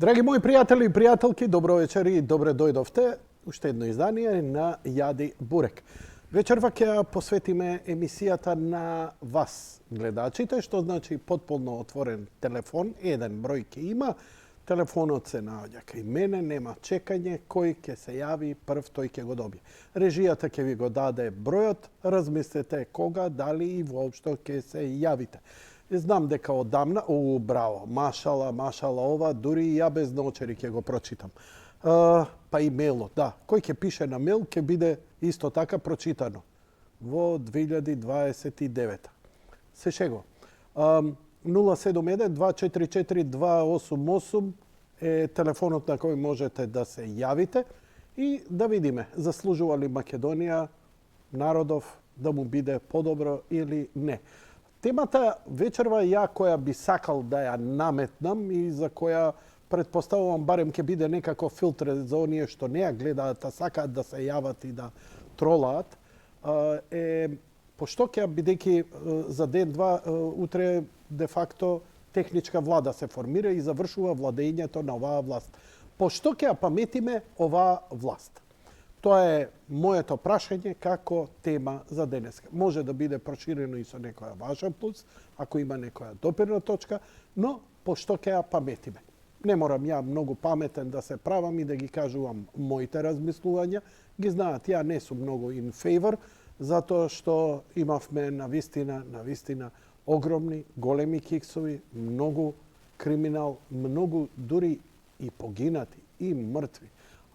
Драги мои пријатели и пријателки, добро вечер и добре дојдовте. Уште едно издание на Јади Бурек. Вечерва ќе посветиме емисијата на вас, гледачите, што значи потполно отворен телефон, еден број ќе има, телефонот се наоѓа кај мене, нема чекање, кој ќе се јави прв, тој ќе го добие. Режијата ќе ви го даде бројот, размислете кога, дали и воопшто ќе се јавите. Знам дека одамна, браво, машала, ова, дури и ја без наочери ќе го прочитам. Па и мейлот, да. Кој ќе пише на мейл, ќе биде исто така прочитано во 2029. Се шего. 071-244-288 е телефонот на кој можете да се јавите и да видиме заслужува ли Македонија, народов, да му биде подобро или не. Темата вечерва ја која би сакал да ја наметнам и за која предпоставувам барем ќе биде некако филтр за оние што не ја гледаат, а сакаат да се јават и да тролаат, е пошто ќе бидејќи за ден-два утре де факто техничка влада се формира и завршува владењето на оваа власт. Пошто ќе ја паметиме оваа власт? Тоа е моето прашање како тема за денеска. Може да биде проширено и со некоја ваша плюс, ако има некоја допирна точка, но пошто ќе ја паметиме. Не морам ја многу паметен да се правам и да ги кажувам моите размислувања. Ги знаат, ја не сум многу in favor, затоа што имавме навистина огромни, големи киксови, многу криминал, многу дури и погинати, и мртви.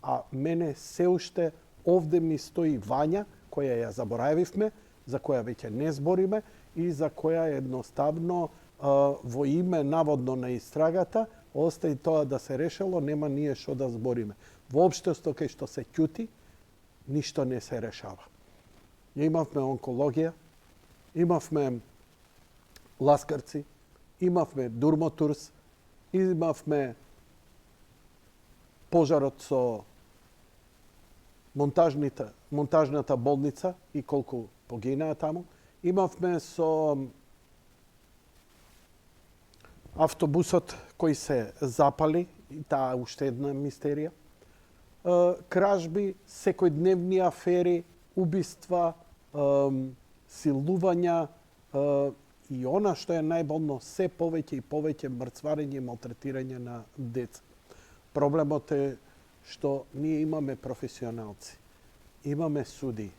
А мене се уште овде ми стои Вања, која ја заборавивме, за која веќе не збориме и за која едноставно во име наводно на истрагата остаи тоа да се решело, нема ние што да збориме. Воопштество кај што се ќути, ништо не се решава. Имавме онкологија, имавме ласкарци, имавме дурмотурс, имавме пожарот со монтажната болница и колку погинаа таму. Имавме со автобусот кој се запали, и таа уште една мистерија. Кражби, секојдневни афери, убиства, силувања и она што е најболно, се повеќе и повеќе мрцварење и малтретирање на деца. Проблемот е што ние имаме професионалци, имаме суди,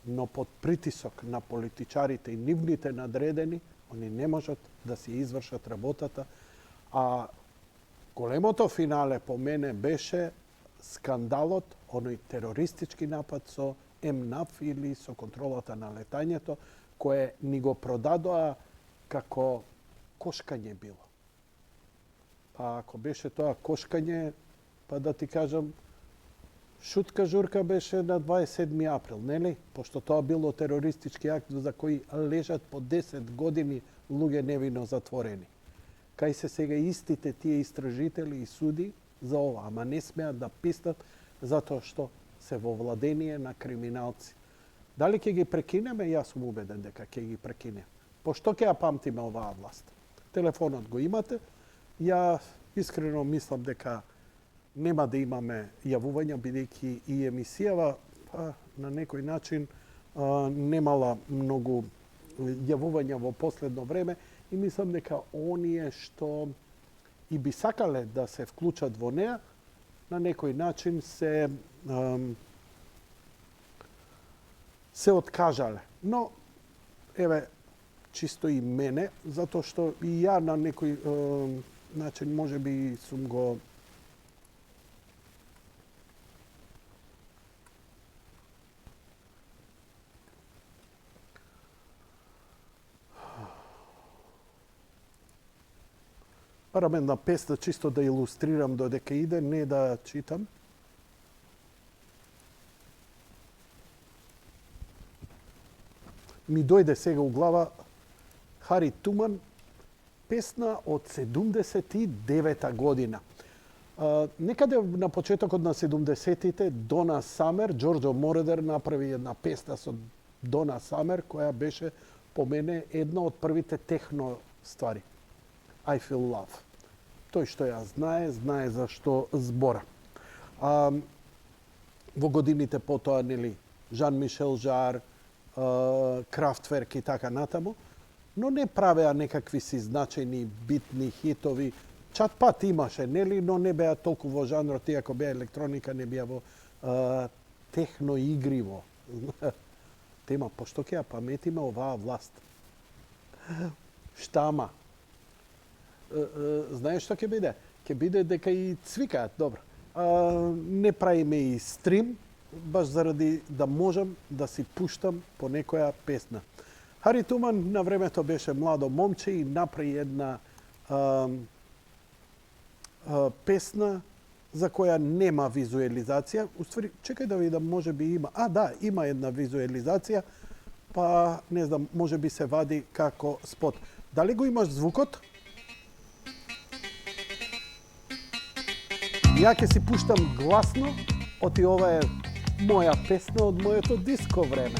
но под притисок на политичарите и нивните надредени, они не можат да си извршат работата, а големото финале по мене беше скандалот, оној терористички напад со МНАФ или со контролата на летањето, кое ни го продадоа како кошкање било. Па ако беше тоа кошкање, па да ти кажам, шутка журка беше на 27 април, нели? Пошто тоа било терористички акт за кој лежат по 10 години луѓе невино затворени. Кај се сега истите тие истражители и суди за ова, ама не смеат да писнат затоа што се во владение на криминалци. Дали ќе ги прекинеме? Јас сум убеден дека ќе ги прекинеме. Пошто ќе ја памтиме оваа власт? Телефонот го имате. Ја искрено мислам дека нема да имаме јавувања, бидејќи и емисијава на некој начин немала многу јавувања во последно време и мислам дека оние што и би сакале да се вклучат во неа, на некој начин се откажале. Но, еве, чисто и мене, затоа што и ја на некој начин може би сум го барам една песна чисто да илустрирам додека иде, не да читам. Ми дојде сега у глава Хари Туман, песна од 79 година. Некаде на почетокот на 70-тите Дона Самер, Џорџо Моредер направи една песна со Дона Самер, која беше по мене една од првите техно ствари. I Feel Love. Тој што ја знае за што збора. Во годините потоа, нели, Жан-Мишел Жар, Крафтверк и така натаму, но не правеа некакви си значајни, битни хитови. Чат пат имаше, нели, но не беа толку во жанрот, иако беа електроника, не беа во техноигриво. Тема, пошто ќе ја паметиме оваа власт? Штама. Знаеш што ќе биде? Ќе биде дека и цвикаат, добро. Не правиме и стрим, баш заради да можам да си пуштам по некоја песна. Хари Туман на времето беше младо момче и направи една песна за која нема визуализација. Уствари, чекај да видам, може би има. Да, има една визуализација, па не знам, може би се вади како спот. Дали го имаш звукот? Ја ќе си пуштам гласно, оти ова е моја песна од моето диско време.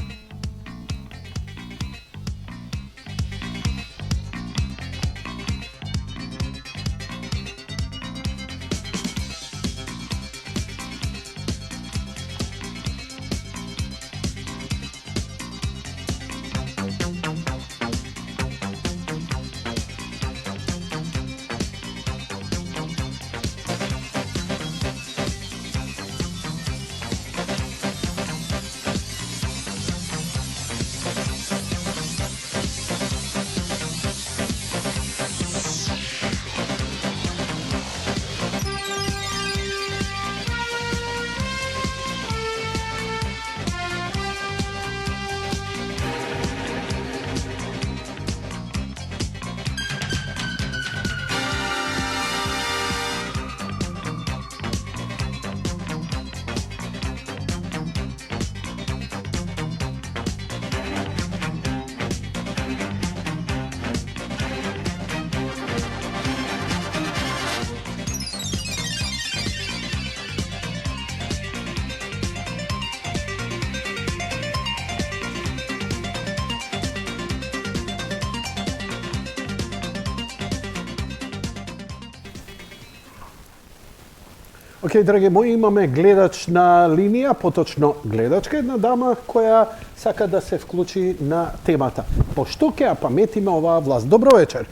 Океј, драги мои, имаме гледач на линија, поточно гледачка, една дама која сака да се вклучи на темата. Пошто ќе ја паметиме оваа власт? Добро вечер.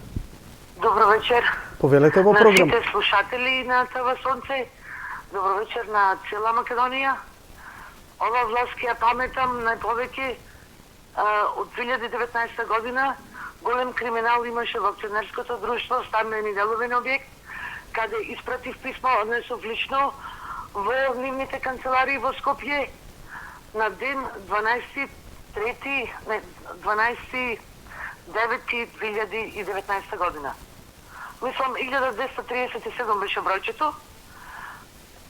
Добро вечер. Повелете во програм. На сите слушатели на ТВ Сонце. Добро вечер на цела Македонија. Ова власт ќе ја паметам најповеќе од 2019 година. Голем криминал имаше во акционерското друштво Стамбен и деловен објект, каде испратив писмо, однесов лично во нивните канцеларии во Скопје на ден 12.9.2019 година. Мислам, 1237 беше бројчето.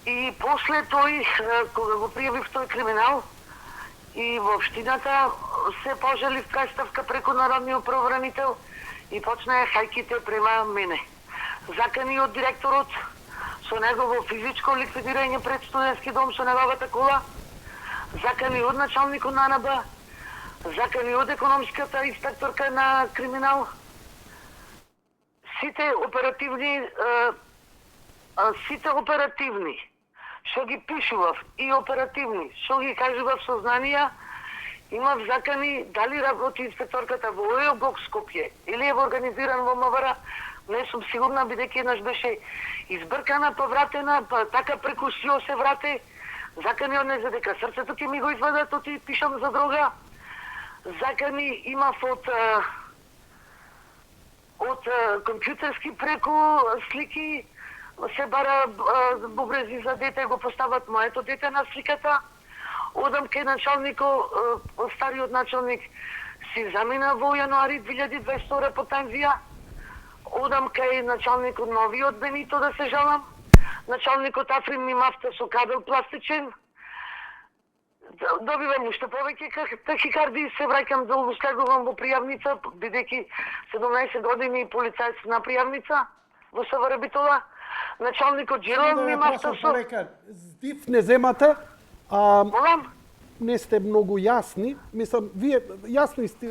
И после тој, кога го пријавив тој криминал, и во општината се пожалив преставка преку народниот правобранител и почнаа хајките према мене. Закани од директорот со негово физичко ликвидирање пред студентски дом со неговата кола, закани од началникот на НБ, закани од економската инспекторка на криминал. Сите оперативни што ги пишував и оперативни што ги кажував сознанија, имав закани дали работи инспекторката во ОЕО Скопје или е организиран во МВР. Не сум сигурна, бидејќи еднаш беше избркана, па вратена, па така преку сио се врате. Закани од незе дека срцето ќе ми го извадат, оти пишам за дрога. Закани имав од компјутерски преку слики, се бара бубрези за дете, го постават моето дете на сликата. Одам кај началникот, стариот началник си замина во јануари 2022 по пензија. Одам кај началникот новиот Бенито да се жалам. Началникот Африн ми мафта со кабел пластичен. Добивам уште повеќе тахикарди, се враќам да го следувам во пријавница, бидејќи 17 години полицајец на пријавница во СВР Битола. Началникот Джирон ми мафта со... Здив не земате, Молам? не сте многу јасни. Мислам, вие јасни сте...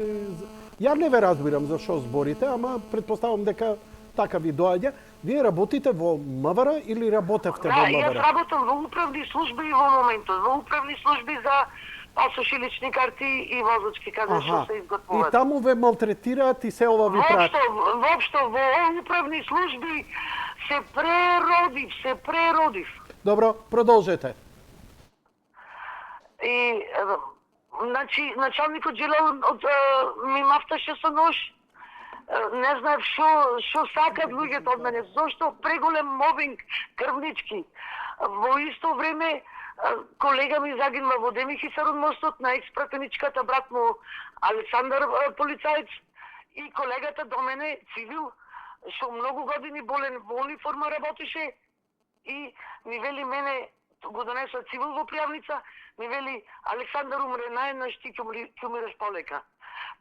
Ја не ве разбирам за што зборите, ама предпоставам дека така ви доаѓа. Вие работите во МВР или работевте во Да, јас МВР? работам во управни служби и во моментот. Во управни служби за пасош и лични карти и возачки, каде што се И изготвуваат. таму ве малтретираат и се ова ви прават. Воопшто во управни служби се преродив. Добро, продолжете. И значи началникот желал ми мафташе со нож. Не знаев што сакат луѓето од мене. Зошто преголем мобинг крвнички. Во исто време колега ми загинува во Демихисар од мостот на експратеничката брат му Александар полицаец и колегата до мене цивил што многу години болен во униформа работеше и ми вели мене го донесла цивил во пријавница, ми вели Александар умре наеднаш, ти ќе умираш полека.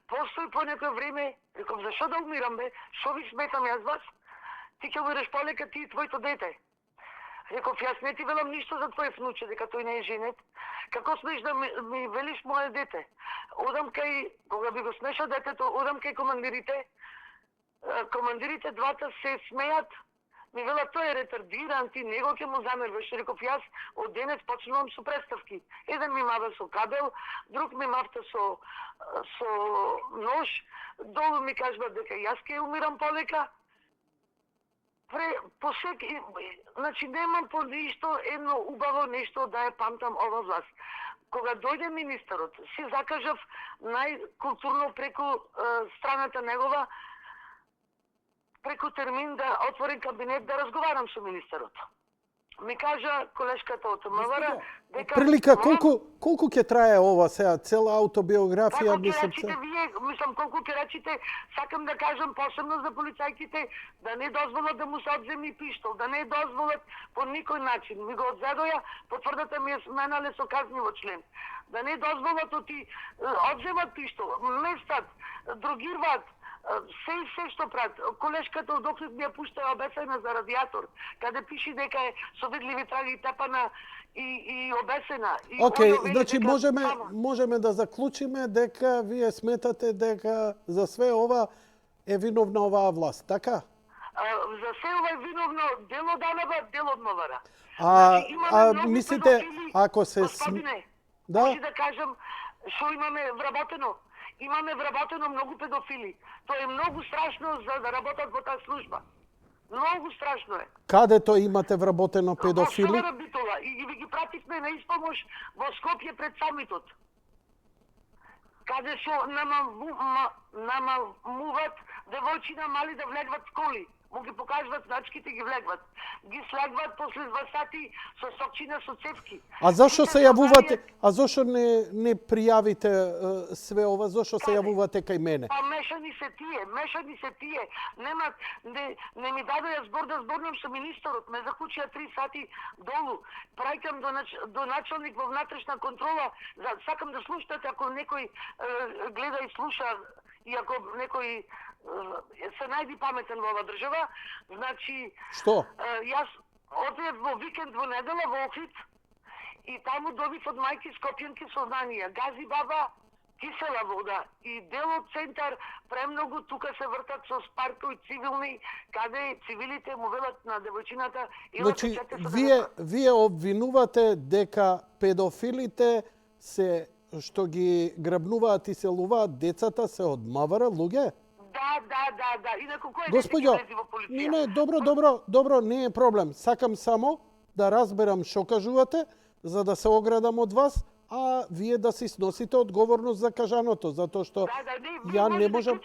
Постои по некој време, реков, зашо да умирам бе? Шо ви сметам јас вас? Ти ќе умираш полека, ти и твоето дете. Реков, јас не ти велам ништо за твоје внуче, дека тој не е женет. Како смеш да ми велиш моје дете? Одам кај, кога би го снешал детето, одам кај командирите. Командирите двата се смејат. Ми велат, тој е ретардиран, ти него ќе му замерваш. Реков, јас од денес почнувам со представки. Еден ми мава со кабел, друг ми мафта со нож, долу ми кажува дека јас ќе умирам полека. Значи немам по ништо едно убаво нешто да ја памтам ова власт. Кога дојде министерот, си закажав најкултурно преку страната негова, преку термин да отворим кабинет да разговарам со министерот. Ми кажа колешката од МВР дека Прилика колку ќе трае ова сега цела аутобиографија, Како ќе речите вие, мислам колку ќе речите, сакам да кажам посебно за полицајките да не дозволат да му се одземи пиштол, да не дозволат по никој начин. Ми го одзедоја, потврдата ми е сменале со казниво член. Да не дозволат одземат пиштол, местат, другирват, се што прават. Колешката од окрет ми ја пушта обесена за радиатор, каде пише дека е со видливи траги тепана и обесена. Океј, значи можеме да заклучиме дека вие сметате дека за све ова е виновна оваа власт, така? За се ова е виновно дел од АНБ, дел од МВР. Мислите, ако се... Господине, да? може да кажам што имаме вработено. Имаме вработено многу педофили. Тоа е многу страшно за да работат во таа служба. Многу страшно е. Каде тоа имате вработено педофили? Во Севера Битола и ви ги пративме на испомош во Скопје пред самитот. Каде што намамуват девојчина мали да влегват коли. Му ги покажуват значките, ги влегват. Ги слегват после 2 сати со сокчина со цевки. А зашо се јавувате? А зашо не пријавите све ова? Зашо се јавувате кај мене? Па мешани се тие. Нема не ми дадоја збор да зборнам со министерот. Ме закучија 3 сати долу. Праќам до началник во внатрешна контрола. Сакам да слушате ако некој гледа и слуша и ако некој се најди паметен во оваа држава, значи... Што? Јас одев во викенд во недела во Охрид и таму добив од мајки скопјанки сознанија. Гази баба, кисела вода и дел од центар премногу тука се вртат со спаркови цивилни, каде цивилите му велат на девојчината... Значи, вие обвинувате дека педофилите се што ги грабнуваат и селуваат децата се од МВР луѓе? Да. Инаку кој Господјо, дете во полиција? не, добро, не е проблем. Сакам само да разберам што кажувате, за да се оградам од вас, а вие да си сносите одговорност за кажаното, затоа што ја не можам...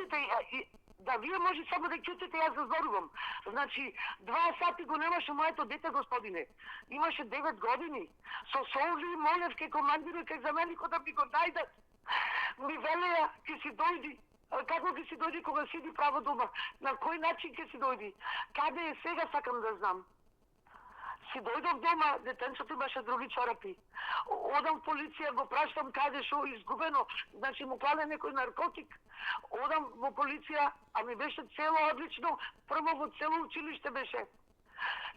Да, вие може само да ќутите, јас да зборувам. Значи, 2 сати го немаше моето дете, господине. Имаше 9 години. Со солзи молев кај командирот, кај заменикот да ми го најдат. Ми велеа, ќе си дојди. Како ќе си дојди кога сиди право дома? На кој начин ќе си дојди? Каде е сега, сакам да знам. Си дојдов дома, детенцето имаше други чорапи. Одам в полиција, го праштам каде шо изгубено, значи му клане некој наркотик. Одам во полиција, а ми беше цело одлично, прво во цело училиште беше.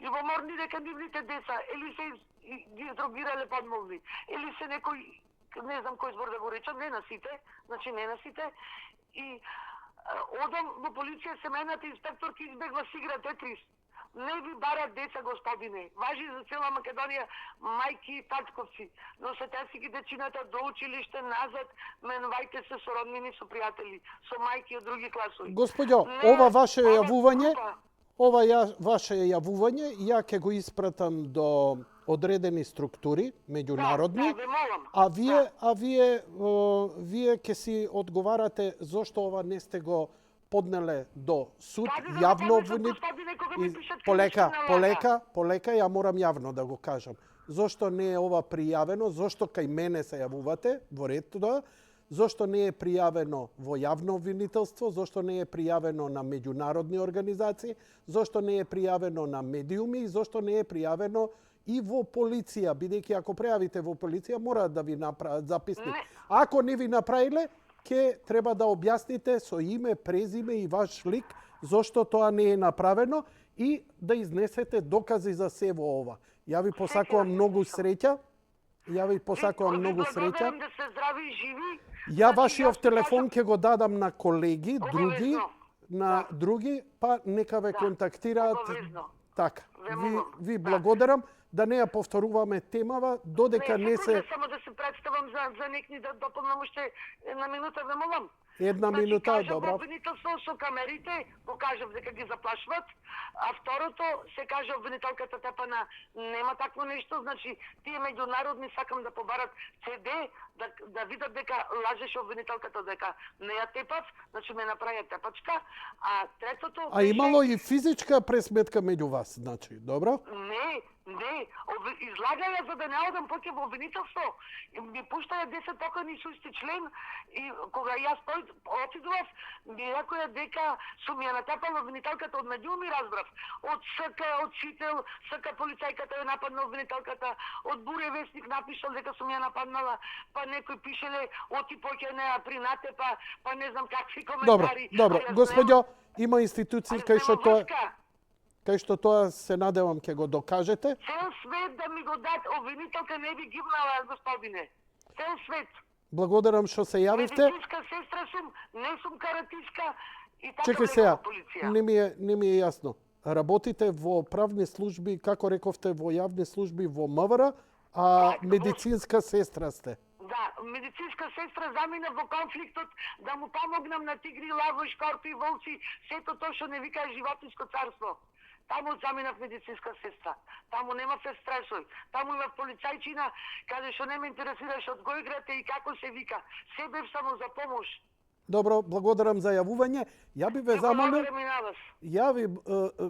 Љубоморни дека нивните деца, или се ги издрогирале подмолни, или се некој, не знам кој збор да го речам, не на сите, и одам во полиција, семејната инспекторка избегла си игра Тетрис. не ви барат деца, господине. Важи за цела Македонија, мајки и татковци. Носете си ги дечината до училиште назад, менувајте се со роднини, со пријатели, со мајки од други класови. Господјо, ова ваше јавување, ваше јавување, ја ќе го испратам до одредени структури меѓународни, ве молам. а вие ќе си одговарате зошто ова не сте го поднеле до суд, јавно обвинит. Полека, ја морам јавно да го кажам. Зошто не е ова пријавено, зошто кај мене се јавувате, во ред тоа, зошто не е пријавено во јавно обвинителство, зошто не е пријавено на меѓународни организации, зошто не е пријавено на медиуми и зошто не е пријавено и во полиција, бидејќи ако прејавите во полиција, мора да ви направат записник. Ако не ви направиле, ќе треба да објасните со име, презиме и ваш лик зошто тоа не е направено и да изнесете докази за се во ова. Ја ви посакувам многу среќа. Да се здрави и живи. Ја вашиот телефон ќе го дадам на колеги, други, па нека ве контактираат. Така. Ви благодарам. Да не ја повторуваме темава, додека не се... Само да се представам за некни да допълнам уште една минута, ве молам. Една минута, добро. Кажа обвинителство со камерите, го кажав дека ги заплашват, а второто се каже обвинителката тепана нема такво нешто, значи тие меѓународни сакам да побарат CD, да видат дека лажеше обвинителката дека не ја тепав, значи ме направија тепачка, а третото... А имало и физичка пресметка меѓу вас, значи, добро? Не, излагаја за да не одам поќе во обвинителство. Ми пуштаја 10 покојни со исти член и кога јас отидов, ми рекоја дека сум ја натапала обвинителката од медиуми, разбрав. Од СК, од Сител, СК полицајката ја нападна обвинителката, од Буре вестник напишал дека сум ја нападнала, па некој пишеле оти поќе не ја принате, па не знам какви коментари. Добро, господјо, има институции кај што тоа се надевам ќе го докажете. Цел свет да ми го дат обвинителка не би гибнала, господине. Цел свет. Благодарам што се јавивте. Медицинска сестра сум, не сум каратистка и така Чекај сега, полиција. не ми е јасно. Работите во правни служби, како рековте, во јавни служби во МВР, а медицинска сестра сте. Да, медицинска сестра замина во конфликтот да му помогнам на тигри, лаво, шкорпи, волци, сето тоа што не вика животинско царство. Таму заминав медицинска сестра. Таму немав стресој. Таму имав полицајчина, каде што не ме интересираше од кој град и како се вика. Се бев само за помош. Добро, благодарам за јавување. Ја би ве замолил.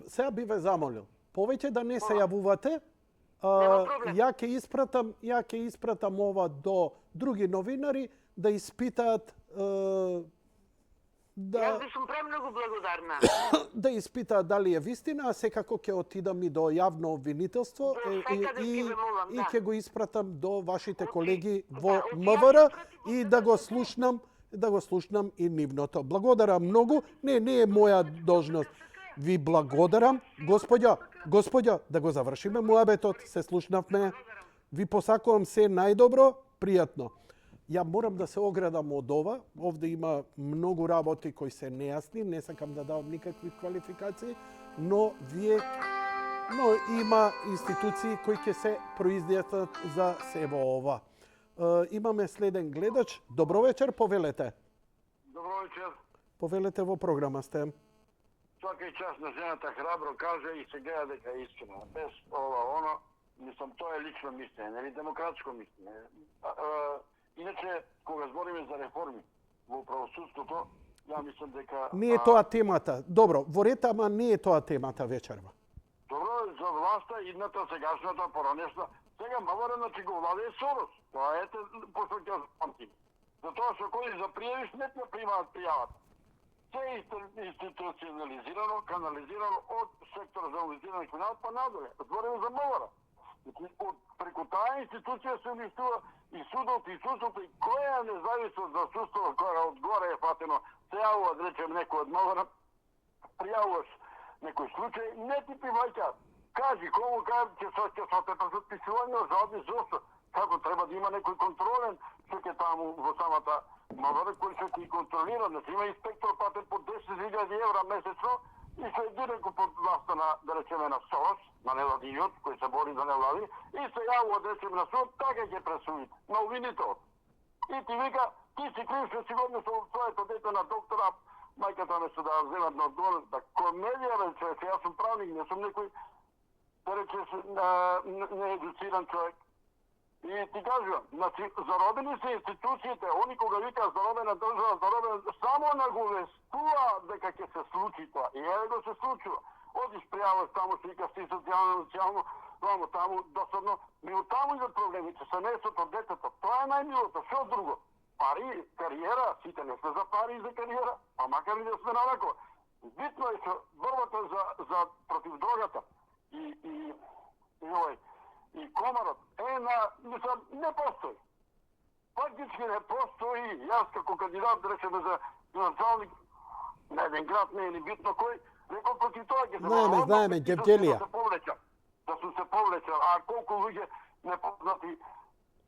Сега би ве замолил. Повеќе да не се јавувате. Ја ќе испратам ова до други новинари да испитаат Јас би сум премногу благодарна. Да испитаат дали е вистина, а секако ќе отидам и до јавно обвинителство и ќе го испратам до вашите колеги во МВР и да го слушнам и нивното. Благодарам многу. Не е моја должност. Ви благодарам. Господјо, да го завршиме муабетот, се слушнавме. Ви посакувам се најдобро, пријатно. Ја морам да се оградам од ова. Овде има многу работи кои се нејасни, не сакам да давам никакви квалификации, но има институции кои ќе се произнесат за се во ова. Имаме следен гледач. Добро вечер, повелете. Добро вечер. Повелете во програма сте. Свака час на жената храбро каже и се гледа дека е искрена. Без мислам, тоа е лично мислење, нели демократско мислење. Иначе, кога збориме за реформи во правосудството, ја мислам дека... Не е тоа темата. Добро, во ред, ама не е тоа темата вечерва. Добро, за власта, идната, сегашната, поранешна. Сега МВР значи го владее Сорос. Тоа е пошто ќе запамтим. Затоа што кој за пријави сметна примаат пријавата. Се е институционализирано, канализирано од сектор за организиран криминал па надоле. Збориме за МВР. Преку таа институција се уништува и судот, и судството, и која независност за судство, која одгоре е фатено, се јавува, да речем, некој од МВР, пријавуваш некој случај, не ти примајќа. Кажи, кому ќе се предписување жалби, зошто? Како треба да има некој контролен, што ќе таму во самата МВР, кој ќе ти контролира, да има инспектор платен по 10.000 евра месечно, и се директно под властта на, да речеме, на Сорос, на невладиот, кој се бори за невлади, и се јавува да речеме на суд, така ќе пресудите, на обвинителот. И ти вика, ти си крив што си годно со своето дете на доктора, мајката не се да вземат на одговорност, да комедија, бе, човек, јас сум правник, не сум некој, да рече, неедуциран човек. И ти кажувам, значи, заробени се институциите, они кога вика заробена држава, заробена, само наговестува дека ќе се случи тоа. И еве го се случува. Одиш пријаваш таму, се вика си социјално, вамо таму, досадно, ми од таму идат проблемите, семејството, детето. Тоа е најмилото, што друго? Пари, кариера, сите не сме за пари и за кариера, а макар и да сме навако. Битно е што борбата за против дрогата и комарот мислам, не постои. Фактички не постои. Јас како кандидат, да речеме за началник на еден град, не е ни битно кој, некој против тоа ќе се Знаеме, Ѓевѓелија. Да сум се повлечал, а колку луѓе непознати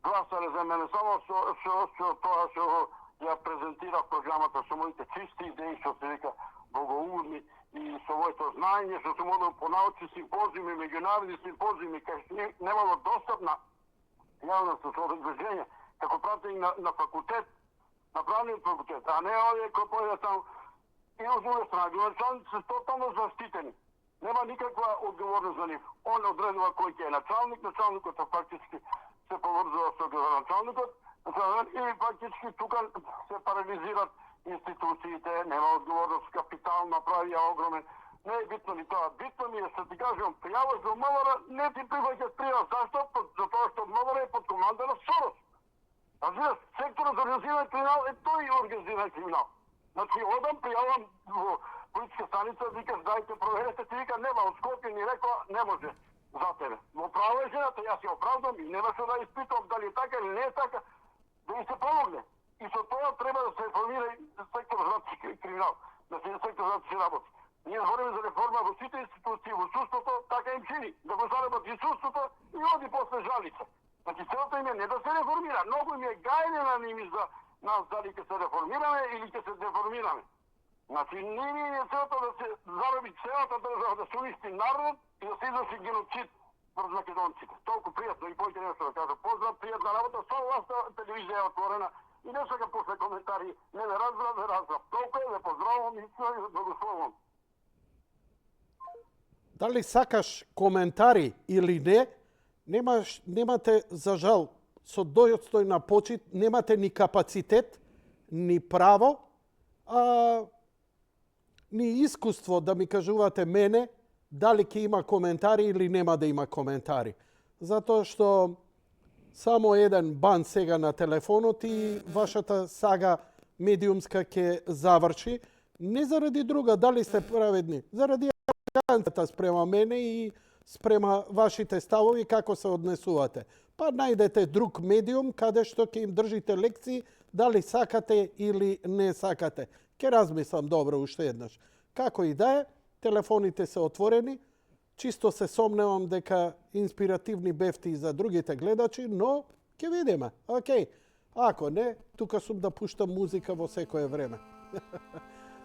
гласале за мене, само што тоа што ја презентирав програмата со моите чисти идеи, што се вика богоумни, и со моето знаење, што сум одел по научни симпозиуми, меѓународни симпозиуми, кај немало достапна јавност со обезбеđење, како пратеник на факултет, на правниот факултет, а не овие кои појдат таму. И од друга страна, градоначалници се тотално заштитени. Нема никаква одговорност за нив. Он одредува кој ќе е началник, началникот фактички се поврзува со градоначалникот, и фактички тука се парализират институциите, нема одговорност, капитал направија огромен. Не е битно ни тоа. Битно ми е што ти кажувам, пријаваш за МВР, не ти прифаќаш пријав. Зашто? Затоа што МВР е под команда на Сорос. Разбираш, секторот за организиран криминал е тој организиран криминал. Значи, одам, пријавам во полициска станица, викаш, дајте проверете, ти вика, нема, од Скопје ни рекла, не може за тебе. Во право е жената, јас ја оправдам и нема што да испитам дали е така или не е така, да им се помогне. И со тоа треба да се реформира сектор за криминал, да се сектор за работи. Ние збориме за реформа во сите институции, во судството, така им чини, да го заработи судството и оди после жалица. Значи целта им е не да се реформира, многу им е гајне на ними за нас дали ќе се реформираме или ќе се деформираме. Значи ними е целта да се зароби целата држава, да се унисти народ и да се изврши геноцид врз македонците. Толку пријатно и појќе нешто да кажа. Поздрав, пријатна работа, со власта телевизија е отворена и не сака после коментари, не разбрав. Толку е, ве поздравувам и да благословувам. Дали сакаш коментари или не, немате, за жал, со достојна почит, немате ни капацитет, ни право, ни искуство да ми кажувате мене дали ќе има коментари или нема да има коментари. Затоа што само еден бан сега на телефонот и вашата сага медиумска ќе заврши. Не заради друга, дали сте праведни, заради арогантата спрема мене и спрема вашите ставови, како се однесувате. Па најдете друг медиум каде што ќе им држите лекции дали сакате или не сакате. Ке размислам добро уште еднаш. Како и да е, телефоните се отворени. Чисто се сомневам дека инспиративни бевти за другите гледачи, но ќе видиме. Океј. Ако не, тука сум да пуштам музика во секое време.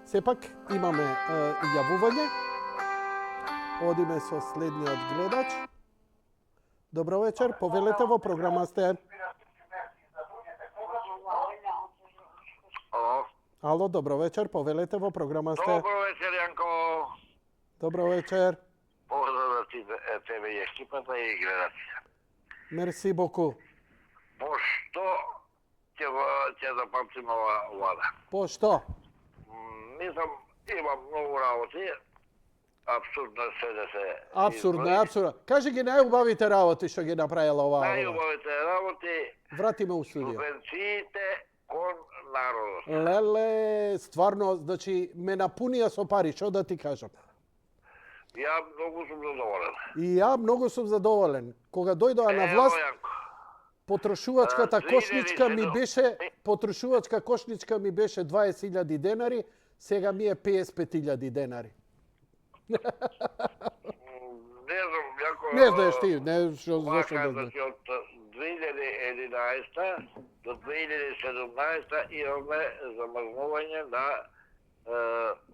Сепак имаме јавување. Одиме со следниот гледач. Добро вечер, повелете, во програма сте. Ало, добро вечер, повелете, во програма сте. Добро вечер, Јанко. Добро вечер. Поздрав за тебе и екипата и гледачите. Мерси боку. Пошто ќе запамтим ова влада? Пошто? Мислам, има многу работи. Абсурдно се да се... Абсурдно. Кажи ги најубавите работи што ги направила оваа влада. Најубавите работи... Вратиме у студио. Субвенциите кон народот. Леле, стварно, значи, ме напунија со пари, што да ти кажам? Ја многу сум задоволен. И ја многу сум задоволен. Кога дојдоа на власт, потрошувачката кошничка ми беше 20.000 денари, сега ми е 55.000 денари. Не знам, Јанко... Не знаеш ти, зашто да знаеш. Значи, од 2011 до 2017 имаме замрзнување на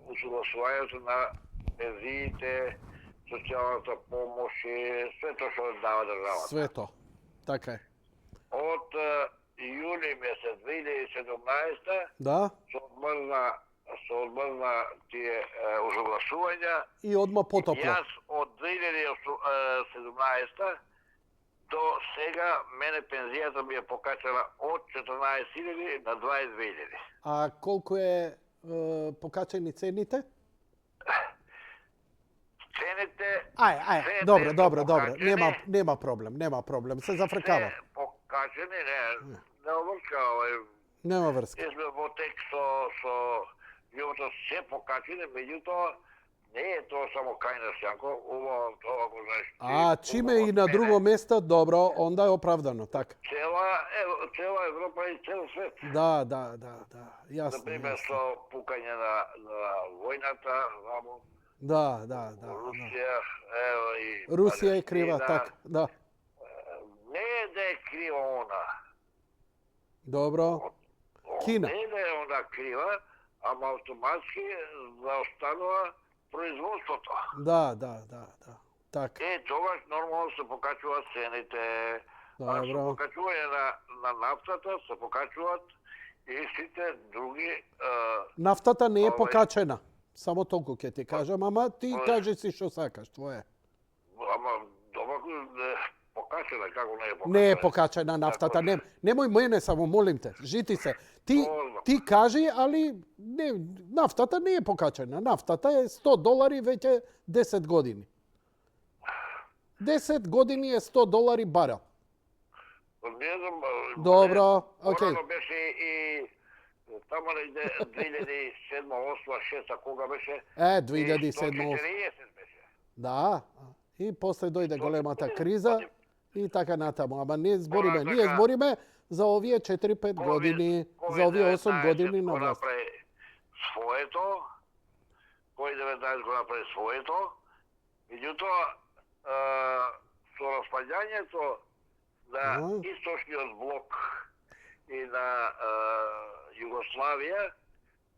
усогласувањето на пензиите, социјалната помош и све тоа што дава државата. Све то. Така е. Од јули месец 2017 Да? се одмрзна тие усогласувања. И одма потопло. Јас од 2017 до сега мене пензијата ми е покачена од 14.000 на 22.000. А колку е покачени цените? Цените Ај, се добро, нешто добро. покачени, Нема проблем. Се зафркава. се покачени, не обрка, Нема врска. ние сме во тек со јумото се покачени, меѓутоа не е тоа само кај нас, Јанко, ова тоа го знаеш ти. А, чиме ова и од на мене. друго место, добро, онда е оправдано, така. Цела Европа и цел свет. Да. Јасно. Например, јасно. со пукање на војната, вамо, Да. Русија, ево и Русија е крива, Палестина. така, да. Не е да е крива она. Добро. Кина. Не е да е она крива, ама автоматски заостанува производството. Да. Така. Тогаш нормално се покачуваат цените. А со Добро. покачување на нафтата се покачуваат и сите други Нафтата не е Овај. покачена. Само толку ќе ти кажам, ама ти кажи си што сакаш, твое. ама добако покачена, како не е покачена? Не е покачена нафтата, не. Немој мене само, молим те, жити се. Ти кажи, али не, нафтата не е покачена. Нафтата е $100 веќе 10 години. 10 години е $100 барел. Не знам. Добро, окей. Порано беше и тамо негде 2007, 2008, 2006, кога беше? 2007, 140 беше. Да. И после дојде големата криза и така натаму. Ама ние збориме за овие 4-5 години, за овие 8 години на власт. Своето, COVID-19 го направи своето, меѓутоа со распаѓањето на источниот блок и на Југославија,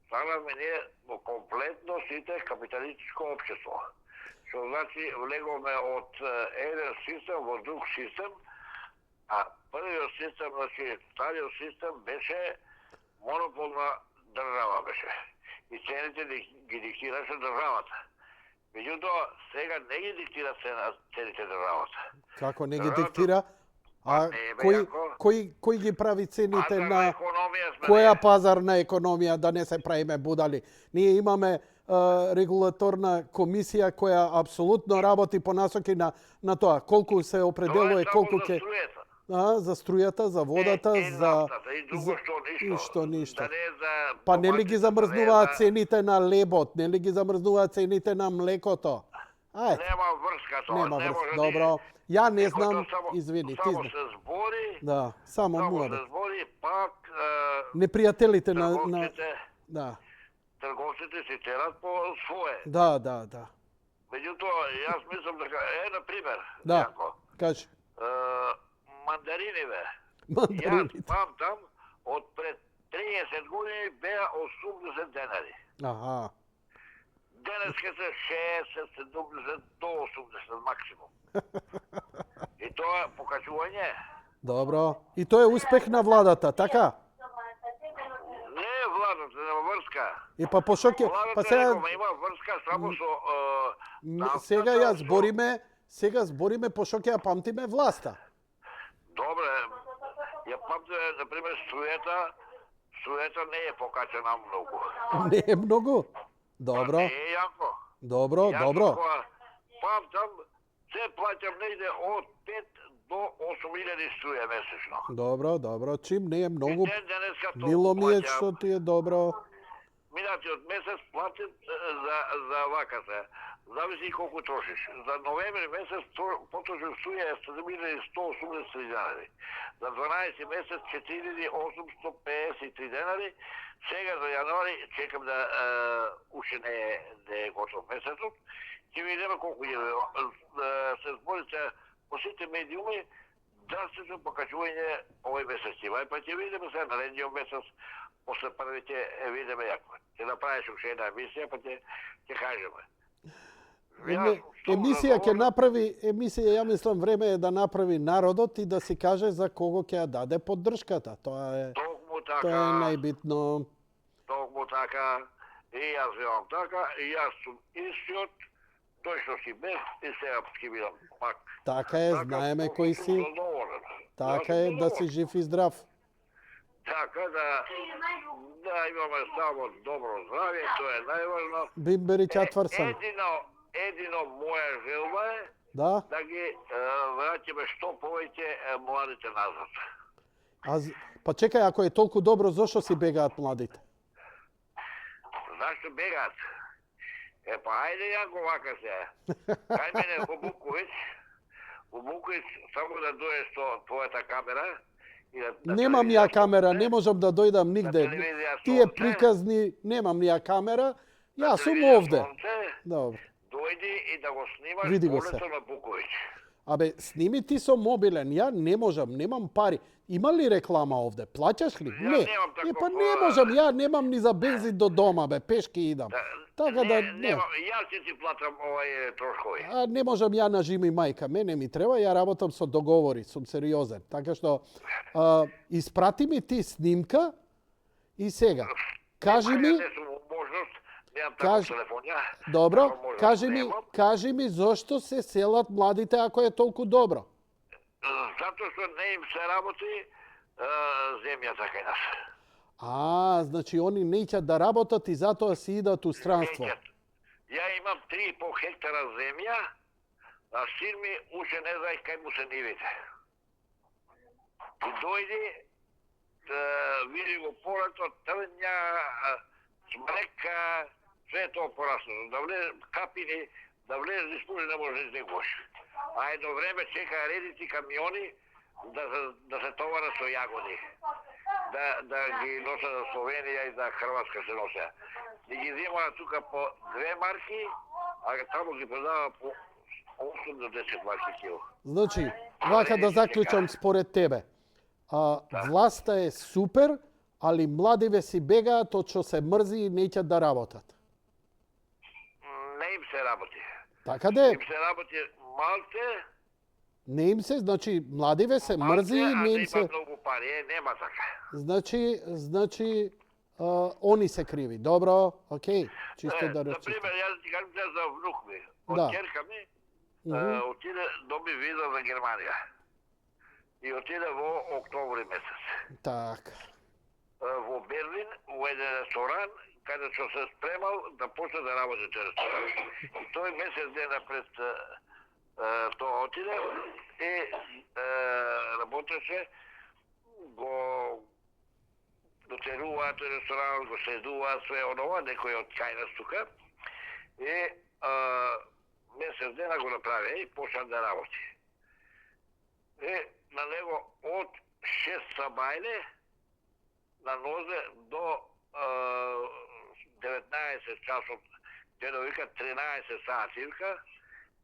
станавме ние во комплетно сите капиталистичко општество. Што значи влеговме од еден систем во друг систем, а првиот систем, значи стариот систем беше монополна држава беше. И цените ги диктираше државата. Меѓутоа, сега не ги диктира цените државата. Како не ги диктира? А кој ги прави цените на која пазарна економија, да не се правиме будали? Ние имаме регулаторна комисија која апсолутно работи по насоки на тоа колку се определува колку ќе за струјата, за водата, за и што ништо. Па нели ги замрзнуваат цените на лебот, нели ги замрзнуваат цените на млекото? Нема врска тоа. Нема врска. Добро. Ја не знам, извини, ти знаеш. Само се збори. Да, само се збори, пак непријателите на да. Трговците се терат по свое. Да. Меѓутоа, јас мислам дека на пример. Да. Кажи. Мандариниве. Мандарините. Јас памтам од пред 30 години беа 80 денари. Аха. Денеска се 60, 70 до 80 максимум. И тоа е покачување. Добро. И тоа е успех на владата, така? Не е владата, нема врска. И па пошто ќе сега има врска само со сега сега збориме пошто ќе ја памтиме власта. Добре, ја памтиме на пример струјата не е покачена многу. Не е многу. Добро. Не е јако. Добро. Памтам, се плаќам негде од 5 до 8.000 струја месечно. Добро. Чим не е многу. Денеска Мило ми е што ти е добро. Минатиот месец платим за ваката. Зависи колку трошиш. За ноември месец потрошив струја 7.183 денари. За 12 месец 4.853 денари. Сега за јануари чекам да уште не е готов месецот. Ќе видиме колку се зборите по сите медиуми драстично покачување овој месец. Па ќе видиме сега наредниот месец, после првите видиме јако. Ќе направиш уште една емисија, па ќе кажеме. Емисија ќе направи, ја мислам време е да направи народот и да си каже за кого ќе ја даде поддршката. Тоа е најбитно. Токму така, и јас велам така, и јас сум истиот, тој што си без и сега ќе бидам пак. Така е, знаеме кој си. Така е, да си жив и здрав. Така да имаме само добро здравје, тоа е најважно. Бимбери чатврсан. Едино моја желба е да ги враќаме што повеќе младите назад. Па чекај, ако е толку добро, зошто си бегаат младите? Зашто бегаат? Па ајде Јанко вака се. Кај мене во Буковиц, само да дојдеш со твојата камера. Немам ја камера, не можам да дојдам нигде. Тие приказни, немам ја камера. Јас сум овде. Добро. Дојди и да го снимаш полето на Буковиц. Абе, сними ти со мобилен, ја не можам, немам пари. Има ли реклама овде? Плаќаш ли? Не. Па не можам, ја немам ни за бензин до дома, бе, пешки идам. Така да не. Јас ќе ти платам овај трошкови. Не можам ја на Жими мајка, мене ми треба, ја работам со договори, сум сериозен. Така што испрати ми ти снимка и сега кажи ми. Добро, кажи ми зошто се селат младите ако е толку добро? Затоа што не им се работи земјата кај нас. Значи они неќат да работат и затоа си идат у странство. Ја имам 3,5 хектара земја, а син ми уште не знае кај му се нивите. И дојди, види го полето, трња, смрека, све тоа пораснато. Да влезе капини, да влезе испули не може да изнегош. А едно време чека редици камиони да се товара со јагоди. Да ги носат за Словенија и за Хрватска се носеа. И ги земаа тука по 2 марки, а таму ги продава по 8 до 10 марки кило. Значи, вака да заклучам според тебе. Власта е супер, али младиве си бегаат од што се мрзи и неќат да работат. Не им се работи. Така де? Им се работи малце. Не им се, значи младиве се мрзи и не им се. Има многу пари, нема така. Значи они се криви. Добро, окей, чисто да речем. Например, јас ти кажам за внук ми. Од ќерка ми отиде доби виза за Германија. И отиде во октомври месец. Така. Во Берлин, во еден ресторан, каде што се спремал да почне да работи тој ресторан. И тој месец дена пред тоа отиде и работеше, го дотеруваат тој ресторан, го следуваат све онова, некој од кај нас тука. И месец дена го направи и почна да работи. И на него од 6 сабајле на нозе до 19 часот, дено вика 13 сати, вика,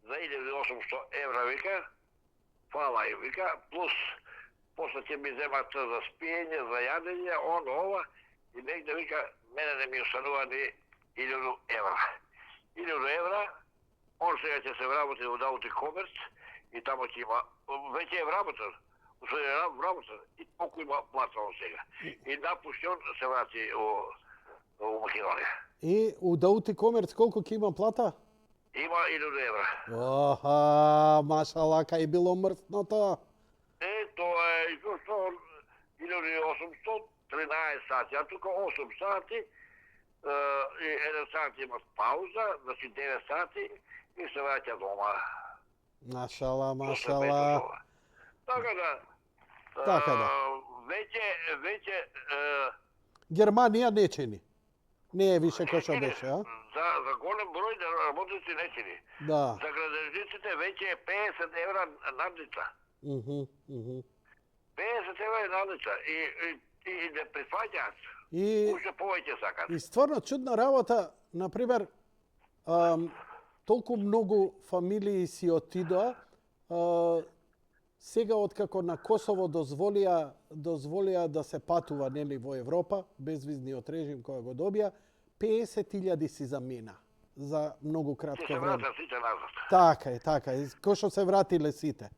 за 1800 евра, вика, фала им, вика, плюс после ќе ми земат за спиење, за јадење, ова, и негде, вика, мене не ми останува ни 1000 евра. 1000 евра, он сега ќе се вработи во Даути Комерц и тамо ќе има, веќе е вработен, и толку има плата он сега. И напуштен се врати во Македонија. И у Даути Комерц колку ќе има плата? Има 1000 евра. Машала, кај било мртното. Тоа е што 1800, 13 сати, а тука 8 сати, и 1 сат има пауза, значи 9 сати и се враќа дома. Машала. Така да. Веќе Германија не чини. Не е више кој што беше, а? За голем број работници не чини. Да. За градежниците веќе е 50 евра надница. 50 евра е надница и не прифаќаат. Уште повеќе сакат. И стварно чудна работа, например, толку многу фамилии си отидоа, сега откако на Косово дозволија да се патува нели во Европа, безвизниот режим која го добија, 50.000 си замина. за многу Ќе кратко се време. вратат сите назад. Така е. Кој што се вратиле сите.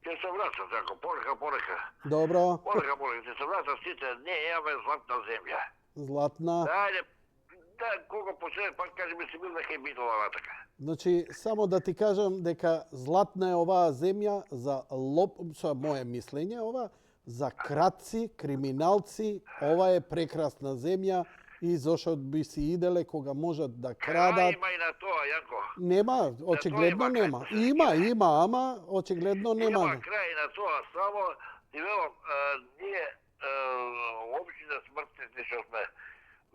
Ќе се вратат, така, полека. Добро, Ќе се вратат сите, не имаме златна земја. златна. Ајде, кога почне, пак кажи ми си бил дека е битова натака. Значи, само да ти кажам дека златна е оваа земја за со мое мислење, за крадци, криминалци, ова е прекрасна земја и зошто би си иделе кога можат да Крај крадат. има и на тоа, Јанко. Нема, очигледно има нема. крај. Има, ама очигледно нема. Има крај на тоа, само ти велам, ние обични смртници што сме,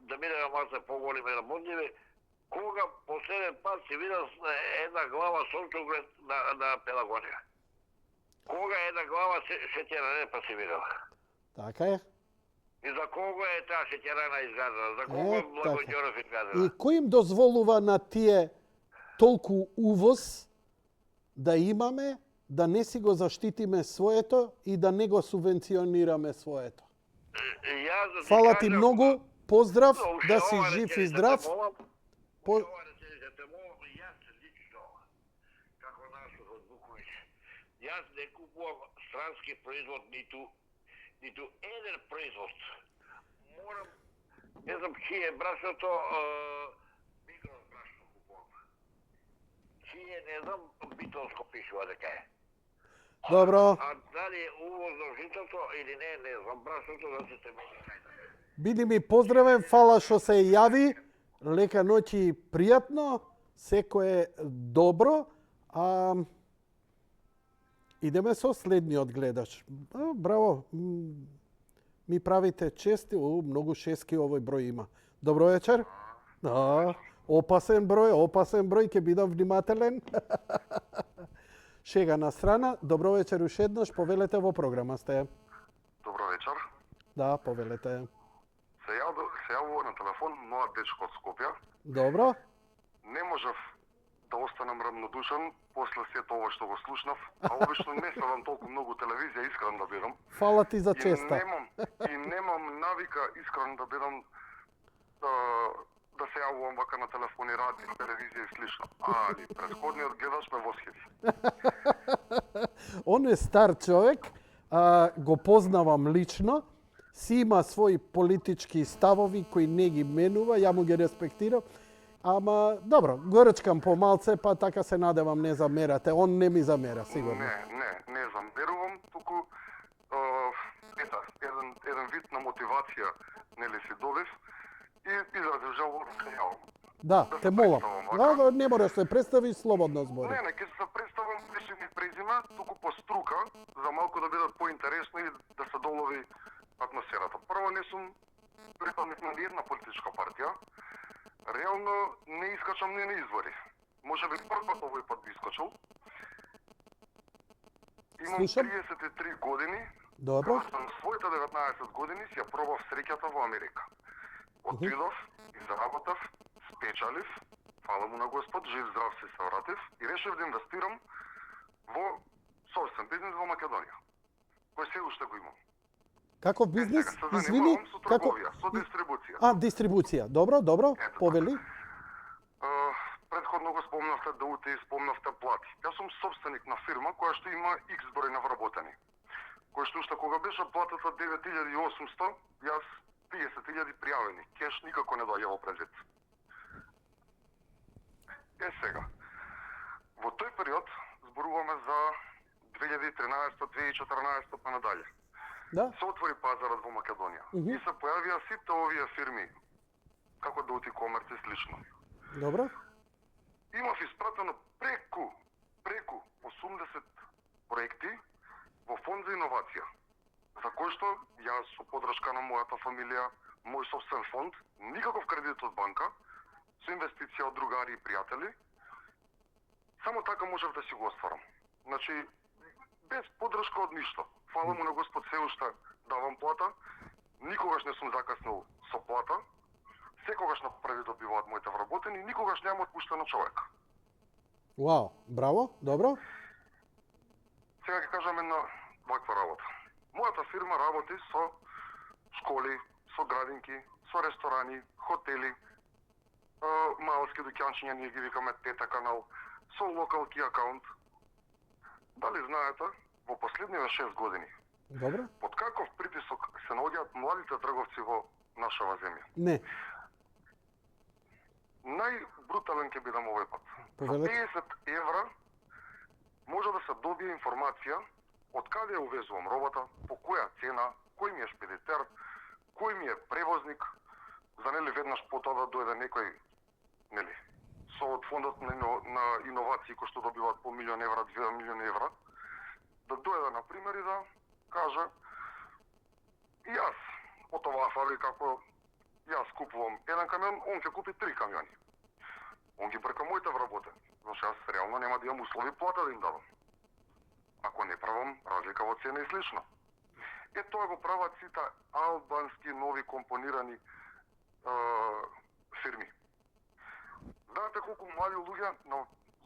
да бидеме малце поголеми и работливи, кога последен пат си видел една глава сончоглед на Пелагонија. Кога една глава шеќера не па си видел. Така е. И за кого е таа шеќерана изградена? За кого Така. Благо Ѓоров И изградена? кој им дозволува на тие толку увоз да имаме, да не си го заштитиме своето и да не го субвенционираме своето? Јас Фала ти кажам, многу, поздрав, уште да си ова жив реченица и здрав. те молам, По- ова реченица те молам, јас лично, како Насор од Буковиќ, јас не купувам странски производ, ниту еден производ. Морам, не знам чие брашното, микро брашно купувам. Чие, не знам, битолско пишува дека е. Добро, А дали е увозно житото или не знам, брашното да се те мени кајде. биди ми поздравен, фала што се јави. Лека ноќ и пријатно, секој е добро. Идеме со следниот гледач. Браво, ми правите чести, многу шески овој број има. Добро вечер. Опасен број, ќе бидам внимателен. Шега на страна, добро вечер уште еднаш, повелете во програма сте. Добро вечер. Да, повелете. Се јавува на телефон мојот дечко од Скопје. Добро. Не можев да останам равнодушен после сето ова што го слушнав, а обично не следам толку многу телевизија, искрен да бидам. Фала ти за И честа. немам навика искрен да бидам да се јавувам вака на телефони, радио, телевизија и слично. Али претходниот гледач ме восхити. Он е стар човек, го познавам лично, си има своји политички ставови кои не ги менува, ја му ги респектирам. Ама, добро, горечкам помалце, па така се надевам не замерате. Он не ми замера, сигурно. Не замерувам, туку еден вид на мотивација нели си добив и изразив желба да се јавам. Да, те молам. представам вака. Да, не мораш се представиш, слободно збори. Не, ќе се представам лично ми презиме, туку по струка, за малку да бидат поинтересно и да се долови атмосферата. Прво, не сум припадник на ниједна политичка партија. Реално не искачам ни на избори. Може би прв пат овој пат би искачал. Имам Слушам. 33 години. Добро. Кога сум своите 19 години си ја пробав среќата во Америка. Отидов, изработав, спечалив, фала му на Господ, жив здрав се вратив и решив да инвестирам во собствен бизнес во Македонија, кој се уште го имам. Каков бизнес? Сега се Извини, занимавам со трговија, со дистрибуција. Дистрибуција. Добро, Ето повели. Предходно го спомнавте да ути, спомнавте плати. Јас сум собственик на фирма која што има X број на вработени. Кој што уште кога беше платата 9800, јас 30.000 пријавени. Кеш никако не доаѓа во предвид. Сега, во тој период зборуваме за 2013-2014 па надале. Да. Се отвори пазарот во Македонија и се појавија сите овие фирми, како да ути комерц и слично. Добро. Имав испратено преку 80 проекти во фонд за иновација, за кој што јас со подршка на мојата фамилија, мој собствен фонд, никаков кредит од банка, со инвестиција од другари и пријатели, само така можев да си го остварам. Значи, без подршка од ништо. Фала му на Господ, се уште давам плата, никогаш не сум закаснал со плата, секогаш на први добиваат моите вработени, никогаш нема отпуштено човек. Вау, браво, добро. Сега ќе кажам една ваква работа. Мојата фирма работи со школи, со градинки, со ресторани, хотели, малски дуќанчиња, ние ги викаме тета канал, со локал ки акаунт. Дали знаете, во последниве 6 години, Добро? под каков притисок се наоѓаат младите трговци во нашава земја? Не. Најбрутален ќе бидам овој пат. За Повелете. 50 евра може да се добие информација од каде ја увезувам робата, по која цена, кој ми е шпедитер, кој ми е превозник, за нели веднаш по тоа да дојде некој, нели, со од фондот на иновации кои што добиваат по 1 милион евра, 2 милиони евра, да дојде на пример и да каже и јас од оваа фабрика како јас купувам еден камион, он ќе купи 3 камиони. Он ги брка моите вработени. Зашто јас реално нема да имам услови плата да им дадам. Ако не правам разлика во цена и слично. Тоа го прават сите албански нови компонирани фирми. Знаете колку млади луѓе,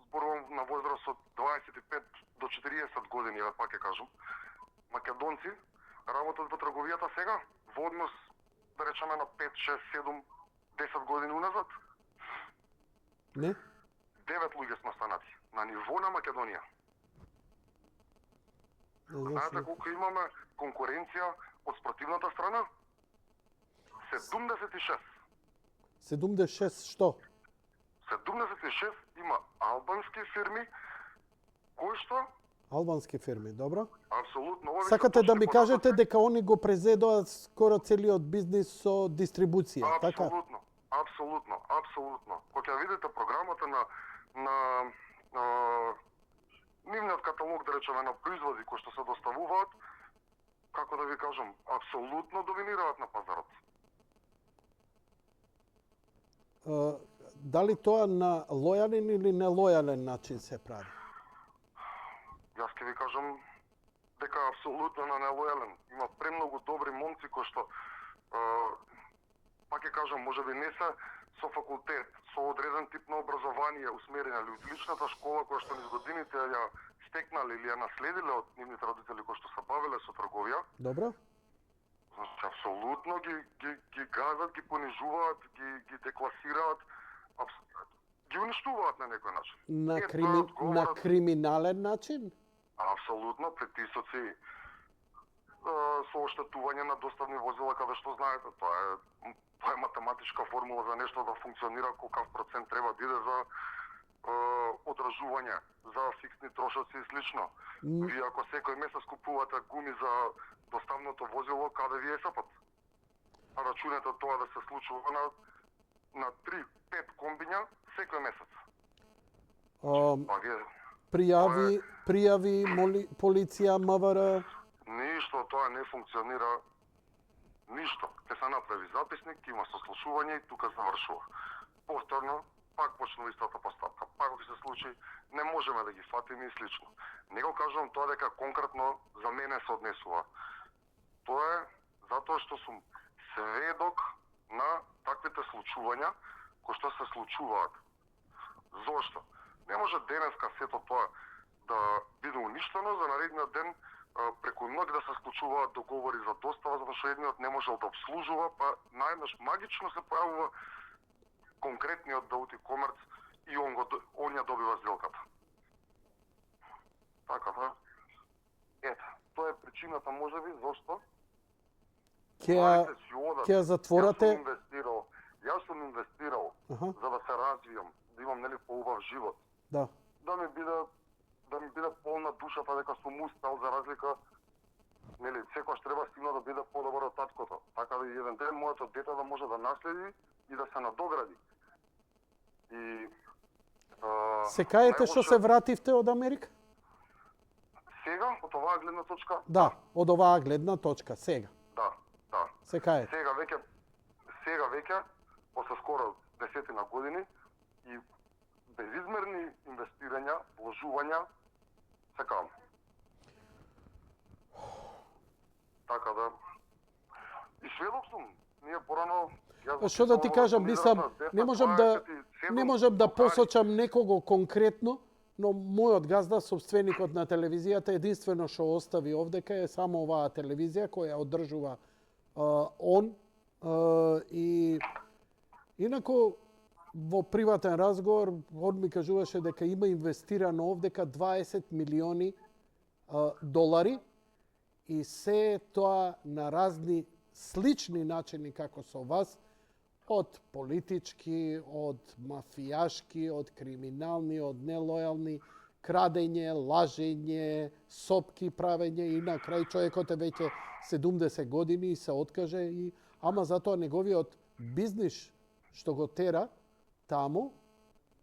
зборувам на возраст од 25 до 40 години, ја пак ќе кажам, македонци работат во трговијата сега, во однос, да речеме, на 5, 6, 7, 10 години уназад. Не? 9 луѓе сме станати на ниво на Македонија. Знаете колку имаме конкуренција од спротивната страна? 76. 76 што? 76 има албански фирми кои што Албански фирми, добро? апсолутно овие Сакате се да ми точни кажете податоци. дека они го презедоа скоро целиот бизнис со дистрибуција, така? Апсолутно, апсолутно, апсолутно. Кога ќе видите програмата на нивниот каталог, да речеме, на производи кои што се доставуваат, како да ви кажам, апсолутно доминираат на пазарот. Дали тоа на лојален или нелојален начин се прави? Јас ќе ви кажам дека апсолутно на нелојален. Има премногу добри момци кои што пак ќе кажам, може би не се со факултет, со одреден тип на образование усмерени, али одличната школа која што низ годините ја стекнале или ја наследиле од нивните родители кои што се бавеле со трговија. Добро? Значи, апсолутно ги газат, ги понижуваат, ги декласираат, ги уништуваат на некој начин. На криминален начин? Апсолутно, притисоци, со оштетување на доставни возила, каде што знаете, тоа е математичка формула за нешто да функционира, колкав процент треба да иде за одржување, за фиксни трошоци и слично. Вие ако секој месец купувате гуми за доставното возило, каде ви е сапат? А рачунете тоа да се случува на 3-5 комбиња секој месец. Па вие Пријави, полиција, МВР. Ништо тоа не функционира. Ништо. Ке се направи записник, има сослушување и тука завршува. Повторно, пак почнува истата постапка. Пак ако се случи, не можеме да ги фатиме и слично. Не го кажувам тоа дека конкретно за мене се однесува. Тоа е затоа што сум сведок на таквите случувања кои што се случуваат. Зошто? Не може денеска сето тоа да биде уништено, за наредниот ден преку ноќ да се склучуваат договори за достава, затоа што едниот не можел да обслужува, па наеднаш магично се појавува конкретниот Даути Комерц и он ја добива сделката. Така да. Ето, тоа е причината можеби зошто Ќе ја затворате. Јас сум инвестирал за да се развијам, да имам нели поубав живот. Да. Да ми биде полна душата дека сум успел, за разлика, нели, секојаш треба сина да биде подобар од таткото. Така да еден ден моето дете да може да наследи и да се надогради. И се каете што се вративте од Америка? Сега, од оваа гледна точка? Да, од оваа гледна точка, сега. Да. Се каете? Сега веќе, после скоро 10 години и безизмерни инвестирања, вложувања, се кам. Така да. И сведок сум. Ние порано... Што да ти кажам, мислам, не можам да посочам некого конкретно, но мојот газда, собственикот на телевизијата, единствено што остави овдека е само оваа телевизија која одржува он и инаку во приватен разговор, он ми кажуваше дека има инвестирано овдека 20 милиони долари и се тоа на разни слични начини како со вас, од политички, од мафијашки, од криминални, од нелојални, крадење, лажење, сопки правење и на крај човекот е веќе 70 години и се откаже и ама затоа неговиот бизнис што го тера таму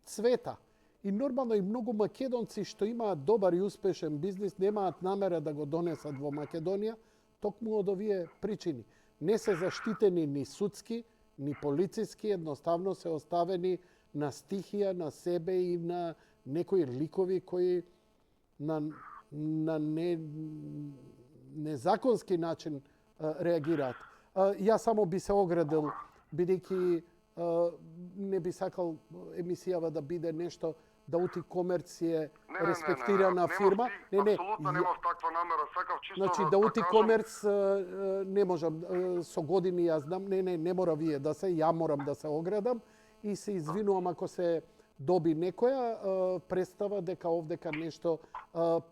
цвета. И нормално и многу македонци што имаат добар и успешен бизнис немаат намера да го донесат во Македонија токму од овие причини. Не се заштитени ни судски, ни полициски, едноставно се оставени на стихија, на себе и на некои ликови кои на незаконски начин реагираат. Јас само би се оградил, бидејќи не би сакал емисијава да биде нешто да ути комерц е респектирана фирма. Апсолутно немав таква намера, сакав чисто Значи да да ути кажам... комерц не можам со години јас знам, не мора вие да се, ја морам да се оградам и се извинувам ако се доби некоја представа дека овдека нешто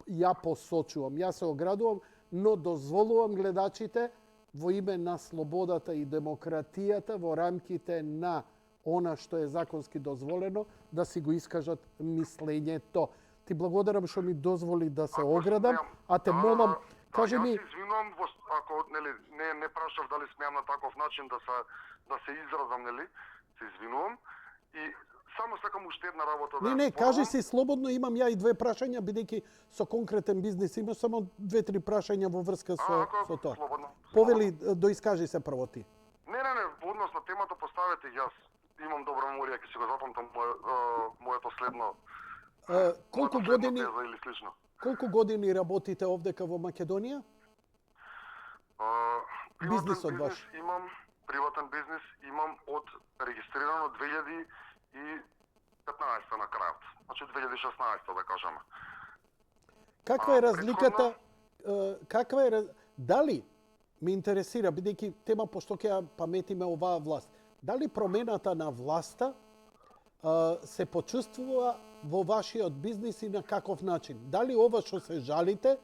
ја посочувам. Јас се оградувам, но дозволувам гледачите во име на слободата и демократијата во рамките на она што е законски дозволено да си го искажат мислењето. Ти благодарам што ми дозволи да се оградам, а те молам, кажи ми... Јас се извинувам, ако не прашав дали смеам на таков начин да се изразам, нели? Се извинувам. И само сакам уште една работа да... Не, кажи си слободно, имам ја и две прашања, бидејќи со конкретен бизнис има само 2-3 прашања во врска со тоа. Слободно. Повели, доискажи се прво ти. Не, во однос на темата поставете јас. Имам добра меморија, ќе си го запамтам моето следно... Колку моето години... теза или слично. Колку години работите овдека во Македонија? Бизнисот ваш? Приватен бизнис имам од регистрирано 2015 на крајот. Значи 2016 да кажеме. Каква е разликата? Дали ме интересира, бидејќи тема пошто ќе ја паметиме оваа власт. Дали промената на власта се почувствува во вашиот бизнис и на каков начин? Дали ова што се жалите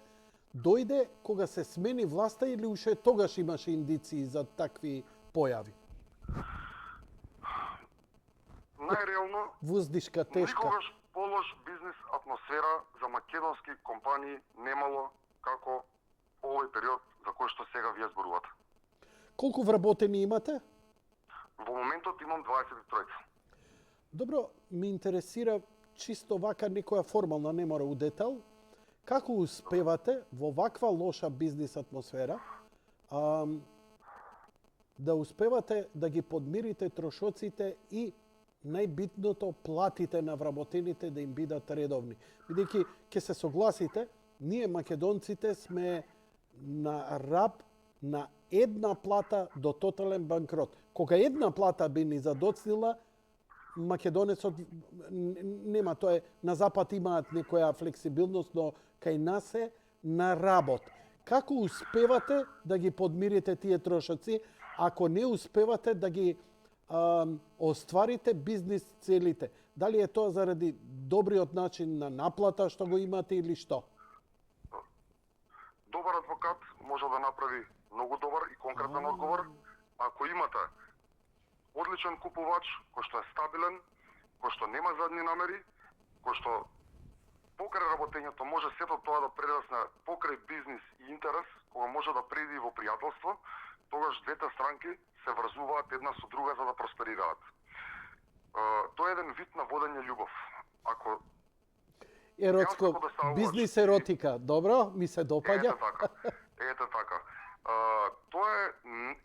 дојде кога се смени власта или уште тогаш имаше индиции за такви појави? Најреално, Воздишка тешка. никогаш полош бизнис атмосфера за македонски компании немало како овој период за кој што сега вие зборувате. Колку вработени имате? Во моментот имам 23. Добро, ми интересира чисто вака некоја формална, не мора у детал, како успевате во ваква лоша бизнис атмосфера да успевате да ги подмирите трошоците и најбитното платите на вработените да им бидат редовни. Бидејќи ќе се согласите, ние македонците сме на раб на една плата до тотален банкрот. Кога една плата би ни задоцнила, македонецот нема, тоа е на запад имаат некоја флексибилност, но кај нас е на работ. Како успевате да ги подмирите тие трошоци, ако не успевате да ги остварите бизнис целите? Дали е тоа заради добриот начин на наплата што го имате или што? Добар адвокат може да направи многу добар и конкретен одговор. Ако имате одличен купувач, кој што е стабилен, кој што нема задни намери, кој што покрај работењето може сето тоа да прерасне покрај бизнис и интерес, кога може да преди во пријателство, тогаш двете странки се врзуваат една со друга за да просперираат. Тоа е еден вид на водење љубов. Ако Еротско, бизнис еротика. Добро, ми се допаѓа. Ете така. Тоа е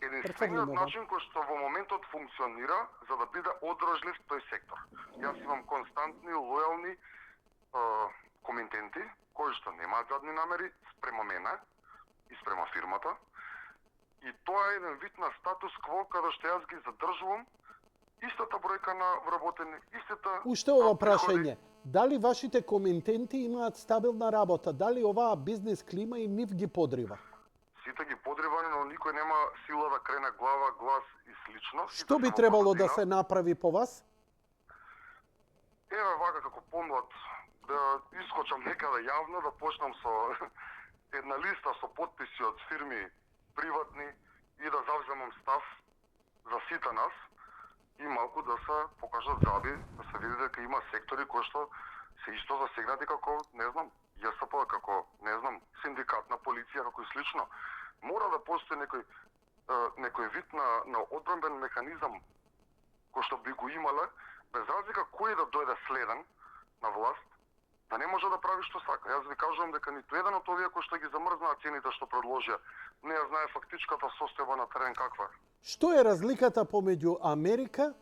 единствениот начин кој што во моментот функционира за да биде одржлив тој сектор. Јас имам константни, лојални комитенти кои што немаат задни намери спрема мене и спрема фирмата. И тоа е еден вид на статус кво каде што јас ги задржувам истата бројка на вработени, истата... Уште ова прашање. Дали вашите комитенти имаат стабилна работа? Дали оваа бизнес клима и нив ги подрива? Сите ги подривани, но никој нема сила да крене глава, глас и слично. Што би требало да се направи по вас? еве вака како помлад да искочам некаде јавно, да почнам со една листа со потписи од фирми приватни и да завземам став за сите нас и малку да се покажат заби, да се види дека има сектори кои што се исто засегнати како, не знам, ЈСП, како, не знам, синдикат на полиција, како и слично. Мора да постои некој вид на одбранбен механизам кој што би го имале, без разлика кој да дојде следен на власт, да не може да прави што сака. Јас ви кажувам дека ниту еден од овие кои што ги замрзнаа цените што предложија, не ја знае фактичката состојба на терен каква е. Што е разликата помеѓу Америка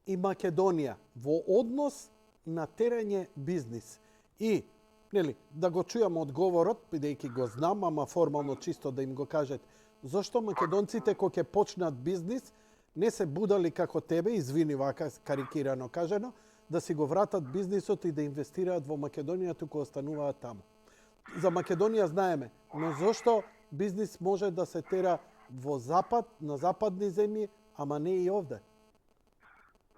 и Македонија во однос на терење бизнис? И, нели, да го чујам одговорот, бидејќи го знам, ама формално чисто да им го кажете, зошто македонците кога ќе почнат бизнис не се будали како тебе, извини вака карикирано кажано, да си го вратат бизнисот и да инвестираат во Македонија, туку остануваат таму. За Македонија знаеме, но зошто бизнис може да се тера во запад, на западни земји, ама не и овде?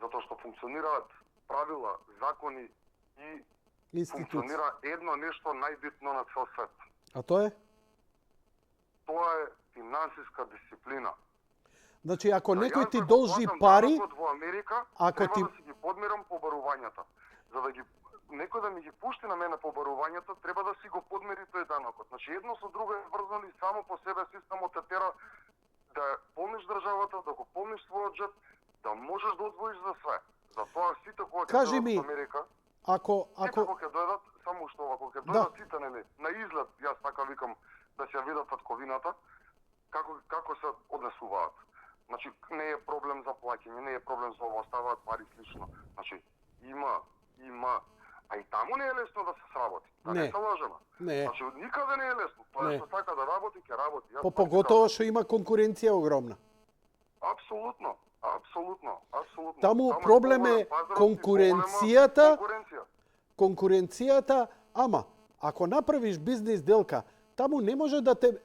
Затоа што функционираат правила, закони и Институции. функционира едно нешто најбитно на цел свет. А тоа е? Тоа е финансиска дисциплина. Значи, ако некој ти Јас да го должи платам пари, данокот во Америка, ако треба ти- да си ги подмирам побарувањата. За да ги некој да ми ги пушти на мене побарувањата, треба да си го подмири тој данокот. Значи едно со друго е врзано и само по себе системот те тера да полниш државата, да го полниш својот джеб, да можеш да одвоиш за све. Затоа сите кога ќе Кажи дојдат ми, во Америка, ако сите кога ќе дојдат, само што ако ќе Да. дојдат сите нели, на изглед, јас така викам да се ја видат татковината, како се однесуваат. Значи не е проблем за плаќање, не е проблем за ова, оставаат пари слично. Значи има, а и таму не е лесно да се сработи. Да Не. не се лажеме. не, Значи никаде не е лесно. Тоа Не. што сака да работи, ќе работи. Јас по тоа ти поготово кажам. што има конкуренција огромна. Апсолутно. Таму е проблем е поголем пазарот и конкуренцијата. поголема конкуренција. Конкуренцијата, ама ако направиш бизнис делка, таму не може да те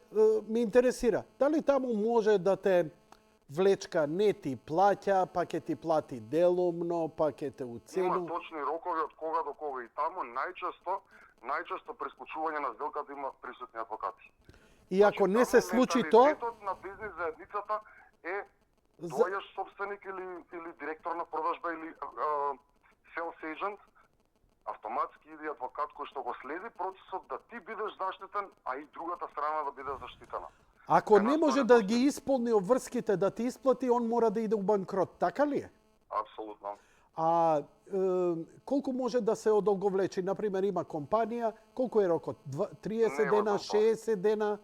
ме интересира. Дали таму може да те влечка не ти плаќа, па ќе ти плати делумно, па ќе те Има уцену. точни рокови од кога до кога и таму најчесто прескочување на сделката има присутни адвокати. И ако не се случи тоа, Менталитетот на бизнис заедницата е доаѓаш собственик или директор на продажба или sales agent, автоматски иде адвокат кој што го следи процесот да ти бидеш заштитен, а и другата страна да биде заштитена. ако не може да ги исполни обврските да ти исплати, он мора да иде у банкрот, така ли е? Апсолутно. А колку може да се одолговлечи? Например, има компанија, колку е рокот? 30 Не го дена, знам тоа. 60 дена?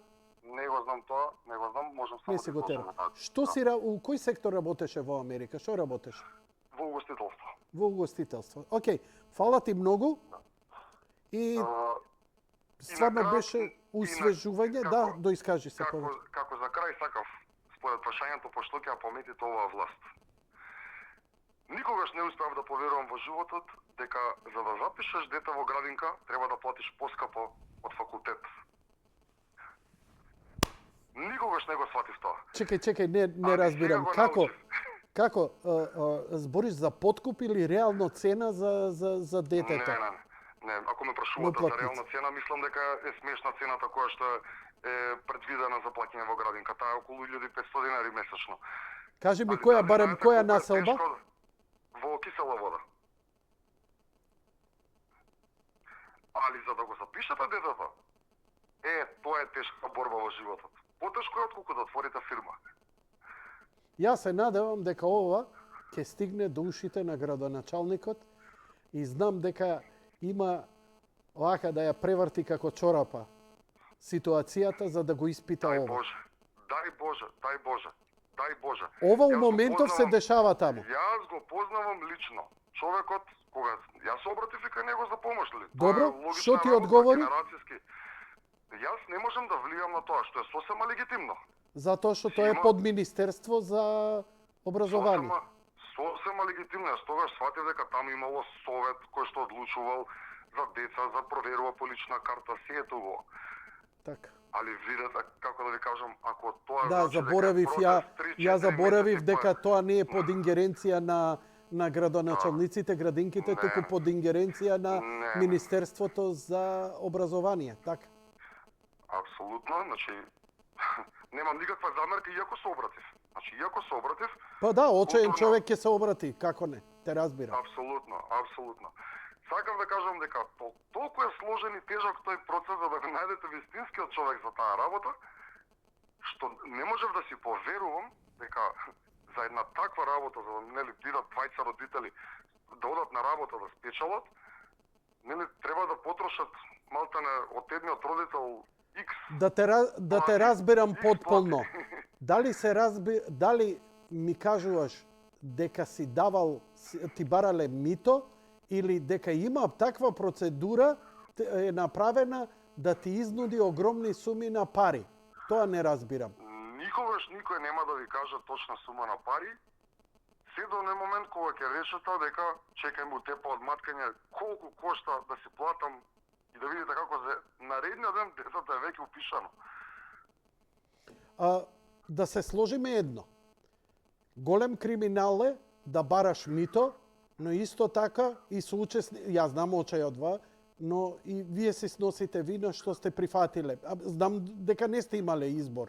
Не го знам тоа, не го знам, можам само Не да се го кажам тера. на таа. Што си у кој сектор работеше во Америка? Што работеше? Во угостителство. Во угостителство. Океј, фала ти многу. И А, стварно крај- беше и на- усвежување. Да, како- доискажи се Како, повеќе. како за крај сакав, според прашањето, пошто ќе ја пометите оваа власт. Никогаш не успеав да поверувам во животот дека за да запишеш дете во градинка треба да платиш поскапо од факултет. Никогаш не го сватив тоа. Чекај, не Ами, разбирам. сега го Како? научив. Како? Збориш за подкуп или реално цена за детето? Не, ако ме прашувате за Уплатница. реална цена, мислам дека е смешна цената која што е предвидена за плаќање во градинка. Таа е околу 1500 динари месечно. Кажи ми Али која дали барем знаете која колку е населба? тешко Во кисела вода. Али за да го запишете детето, тоа е тешка борба во животот. Потешко е отколку да отворите фирма. Јас се надевам дека ова ќе стигне до ушите на градоначалникот и знам дека има вака да ја преврти како чорапа ситуацијата за да го испита Дај ова. Боже. Дај Боже, дај Боже. Дај Боже. Ова у Јас го моментов се познавам- дешава таму. Јас го познавам лично. Човекот, кога јас се обратив и кај него за помош ли? Добро, Тоа е логична што ти работа, одговори? генерацијски. Јас не можам да влијам на тоа, што е сосема легитимно. Затоа што тоа е Има- под Министерство за образование. Сосема легитимно. Јас тогаш сватив дека таму имало совет кој што одлучувал за деца, за проверува по лична карта, се е тоа. Така. Али видете, како да ви кажам, ако тоа Да, значи дека заборавив е ја, протест 3-4 ја заборавив месеци, дека тоа не е под ингеренција на на градоначалниците, градинките, Не. туку под ингеренција на Не. Министерството за образование, така? Апсолутно, значи немам никаква замерка иако се обратив. Значи иако се обратив, Па да, очаен културно- човек ќе се обрати, како не? Те разбира. апсолутно, апсолутно. Сакам да кажам дека толку е сложен и тежок тој процес за да го најдете вистинскиот човек за таа работа, што не можев да си поверувам дека за една таква работа, за да нели бидат двајца родители да одат на работа да спечалат, нели треба да потрошат малтане од едниот родител X. Да те разберам X потполно. плати. Дали ми кажуваш дека си давал, ти барале мито или дека има таква процедура е направена да ти изнуди огромни суми на пари? Тоа не разбирам. Никогаш никој нема да ви каже точна сума на пари, се до оној момент кога ќе решата дека чекај му тепа од маткање колку кошта да си платам и да видите како за наредниот ден децата е веќе упишано. Да се сложиме едно. Голем криминал е да бараш мито, но исто така и соучесни, јас знам очајот два, но и вие си сносите вина што сте прифатиле. Знам дека не сте имале избор.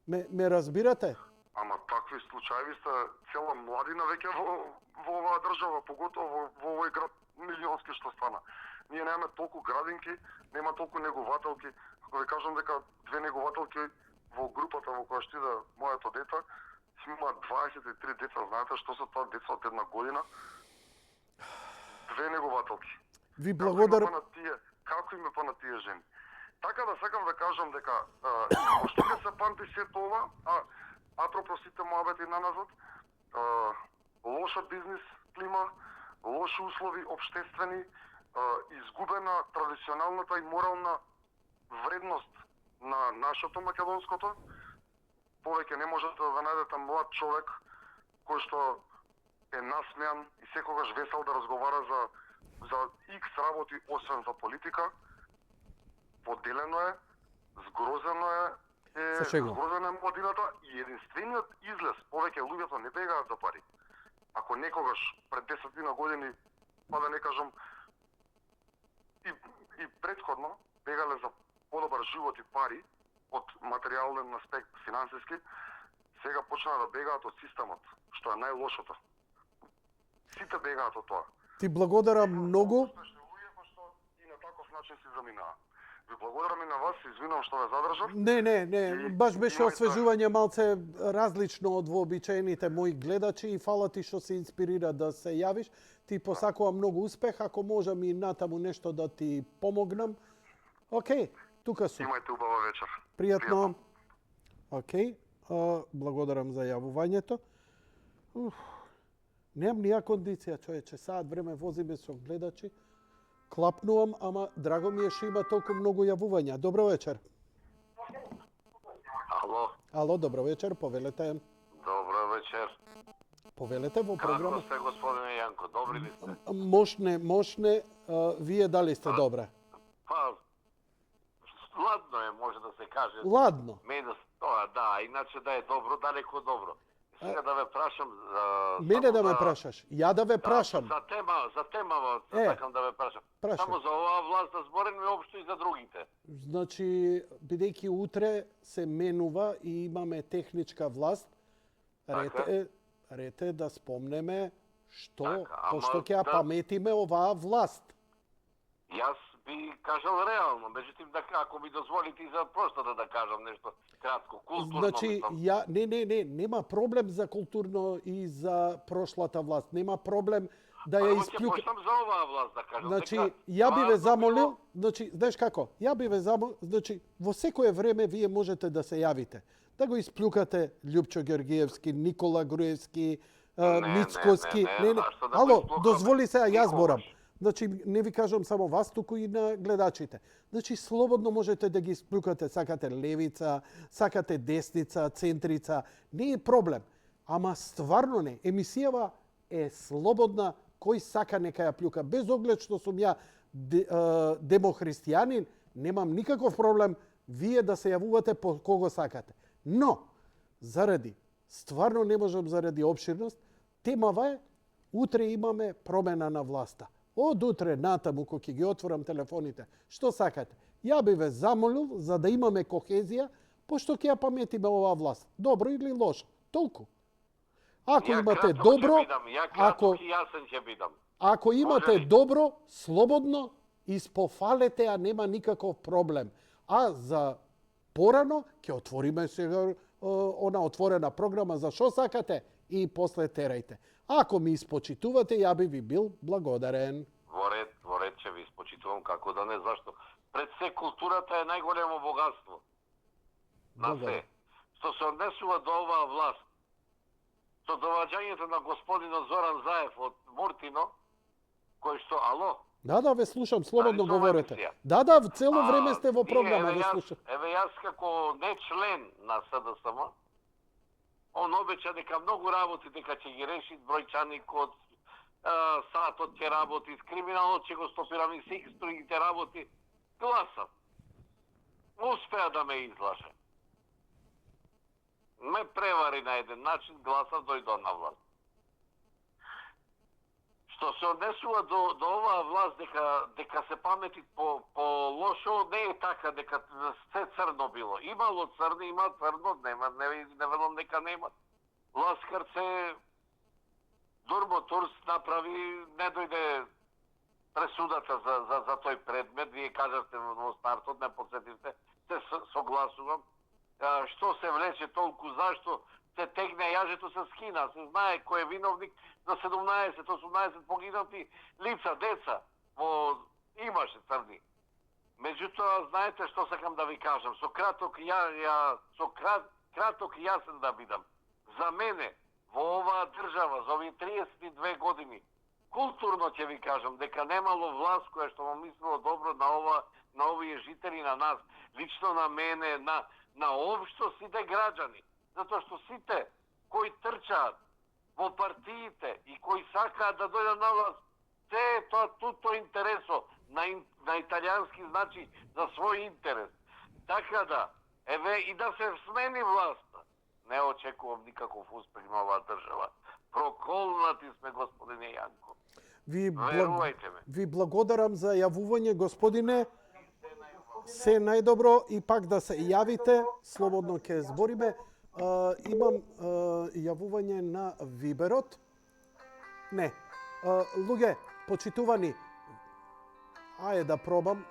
Ме разбирате? Ама такви случаи сте цела младина веќе во оваа држава, поготово во овој град милионски што стана. Ние немаме толку градинки, нема толку негователки. Ако ви кажам дека две негователки во групата во која што иде моето дете, има 23 деца, знаете што се тоа деца од една година? Две негователки. Ви благодарам. Како им е па на тие жени? Така да сакам да кажам дека што ќе се памти сето ова, апропо сите моабети наназад, лоша бизнис клима, лоши услови општествени, изгубена традиционалната и морална вредност на нашето македонското. Повеќе не можете да најдете млад човек кој што е насмеан и секогаш весел да разговара за X работи освен за политика. Поделено е, згрозено е згрозена е младината и единствениот излез, повеќе луѓето не бегаат за пари. Ако некогаш пред 10 години, па да не кажам и предходно бегале за подобар живот и пари од материјален аспект, финансиски, сега почнаа да бегаат од системот, што е најлошото. Сите бегаат од тоа. Ти благодарам многу. И на таков начин си заминаа. Ви благодарам и на вас, извинувам што ве задржав. Не, баш беше освежување малце различно од вообичаените мои гледачи и фала ти што се инспирира да се јавиш. Ти посакувам многу успех, ако можам и натаму нешто да ти помогнам. Океј, тука сум. Имајте убава вечер. Пријатно. Океј, благодарам за јавувањето. Немам нија кондиција, човече, саат време возиме со гледачи. Клапнувам, ама драго ми е што има толку многу јавувања. Добро вечер. Ало, добро вечер, повелете. Добро вечер. Повелете во програма. Како сте, господине Јанко, добри ли сте? Мошне, вие дали сте добре? Па, ладно е, може да се каже. Ладно. Мене тоа, да, иначе да е добро, далеко добро. Сега да ве прашам за... Мене да ме прашаш, ја да ве прашам. За тема сакам да ве прашам. Прашај. Само за оваа власт да зборим и општо и за другите. Значи, бидејќи утре се менува и имаме техничка власт, ред е да спомнеме што, пошто ќе ја паметиме оваа власт. Јас би кажал реално, меѓутоа дека ако ми дозволите и за простата да кажам нешто кратко, културно. Значи, нема проблем за културно и за прошлата власт. Нема проблем да ја исплюка. Ќе почнам за оваа власт да кажам. Значи, ја би ве замолил, значи, знаеш како? Ја би ве замолил, значи, во секое време вие можете да се јавите. Да го исплюкате Љупчо Георгиевски, Никола Груевски, Мицкоски. Ало, дозволи се, јас зборам. Значи, не ви кажам само вас, туку и на гледачите. Значи, слободно можете да ги исплюкате. Сакате левица, сакате десница, центрица. Не е проблем. Ама стварно не. Емисијава е слободна. Кој сака нека ја плюка. Без оглед што сум ја демохристијанин, немам никаков проблем вие да се јавувате по кого сакате. Но, стварно не можам заради обширност, темава е утре имаме промена на власта. Од утре натаму, кога ги отворам телефоните, што сакате? Ја би ве замолил за да имаме кохезија, пошто ќе ја паметиме оваа власт. Добро или лошо? Толку. Ако имате добро, ако имате добро, слободно испофалете, а нема никаков проблем. А за порано ќе отвориме сега она отворена програма за што сакате и после терајте. Ако ми испочитувате, ја би ви бил благодарен. Во ред ќе ви испочитувам, како да не, зашто? Пред се културата е најголемо богатство. На се. Што се однесува до оваа власт, со доваѓањето на господинот Зоран Заев од Муртино, кој што, ало? Да, ве слушам, слободно говорете. Да, цело време сте во програма, ве слушам. Еве јас како не член на СДСМ, он обеча дека многу работи, дека ќе ги реши бројчаникот, сатот ќе работи, криминалот ќе го стопираме и секи другите работи. Гласам. Успеа да ме излаже. Ме превари на еден начин, гласав дојдо на власт. Што се однесува до оваа власт, дека се памети по лошо, не е така, дека се црно било. Имало црни, има црно, не велам дека нема. Ласкарце, Дурбо Турс направи, не дојде пресудата за тој предмет, вие кажавте во стартот, не подсетивте, се согласувам. Што се влече толку, зашто се тегне јажето, се скина, се знае кој е виновник за 17-18 погинати лица, деца, имаше црни. Меѓутоа, знаете што сакам да ви кажам, со краток јасен да бидам. За мене, во оваа држава, за овие 32 години, културно ќе ви кажам, дека немало власт која што му мислило добро на овие жители, на нас, лично на мене, на општо сите граѓани. Затоа што сите кои трчаат во партиите и кои сакаат да дојдат на власт, се е тоа туто интересо на италијански, значи за свој интерес. Така да, еве и да се смени власта, не очекувам никаков успех на оваа држава. Проколнати сме, господине Јанко. Верувајте ме. Ви благодарам за јавување, господине. Се најдобро и пак да се јавите, слободно ќе збориме. Имам јавување на Виберот. Не. Луѓе, почитувани, ајде да пробам.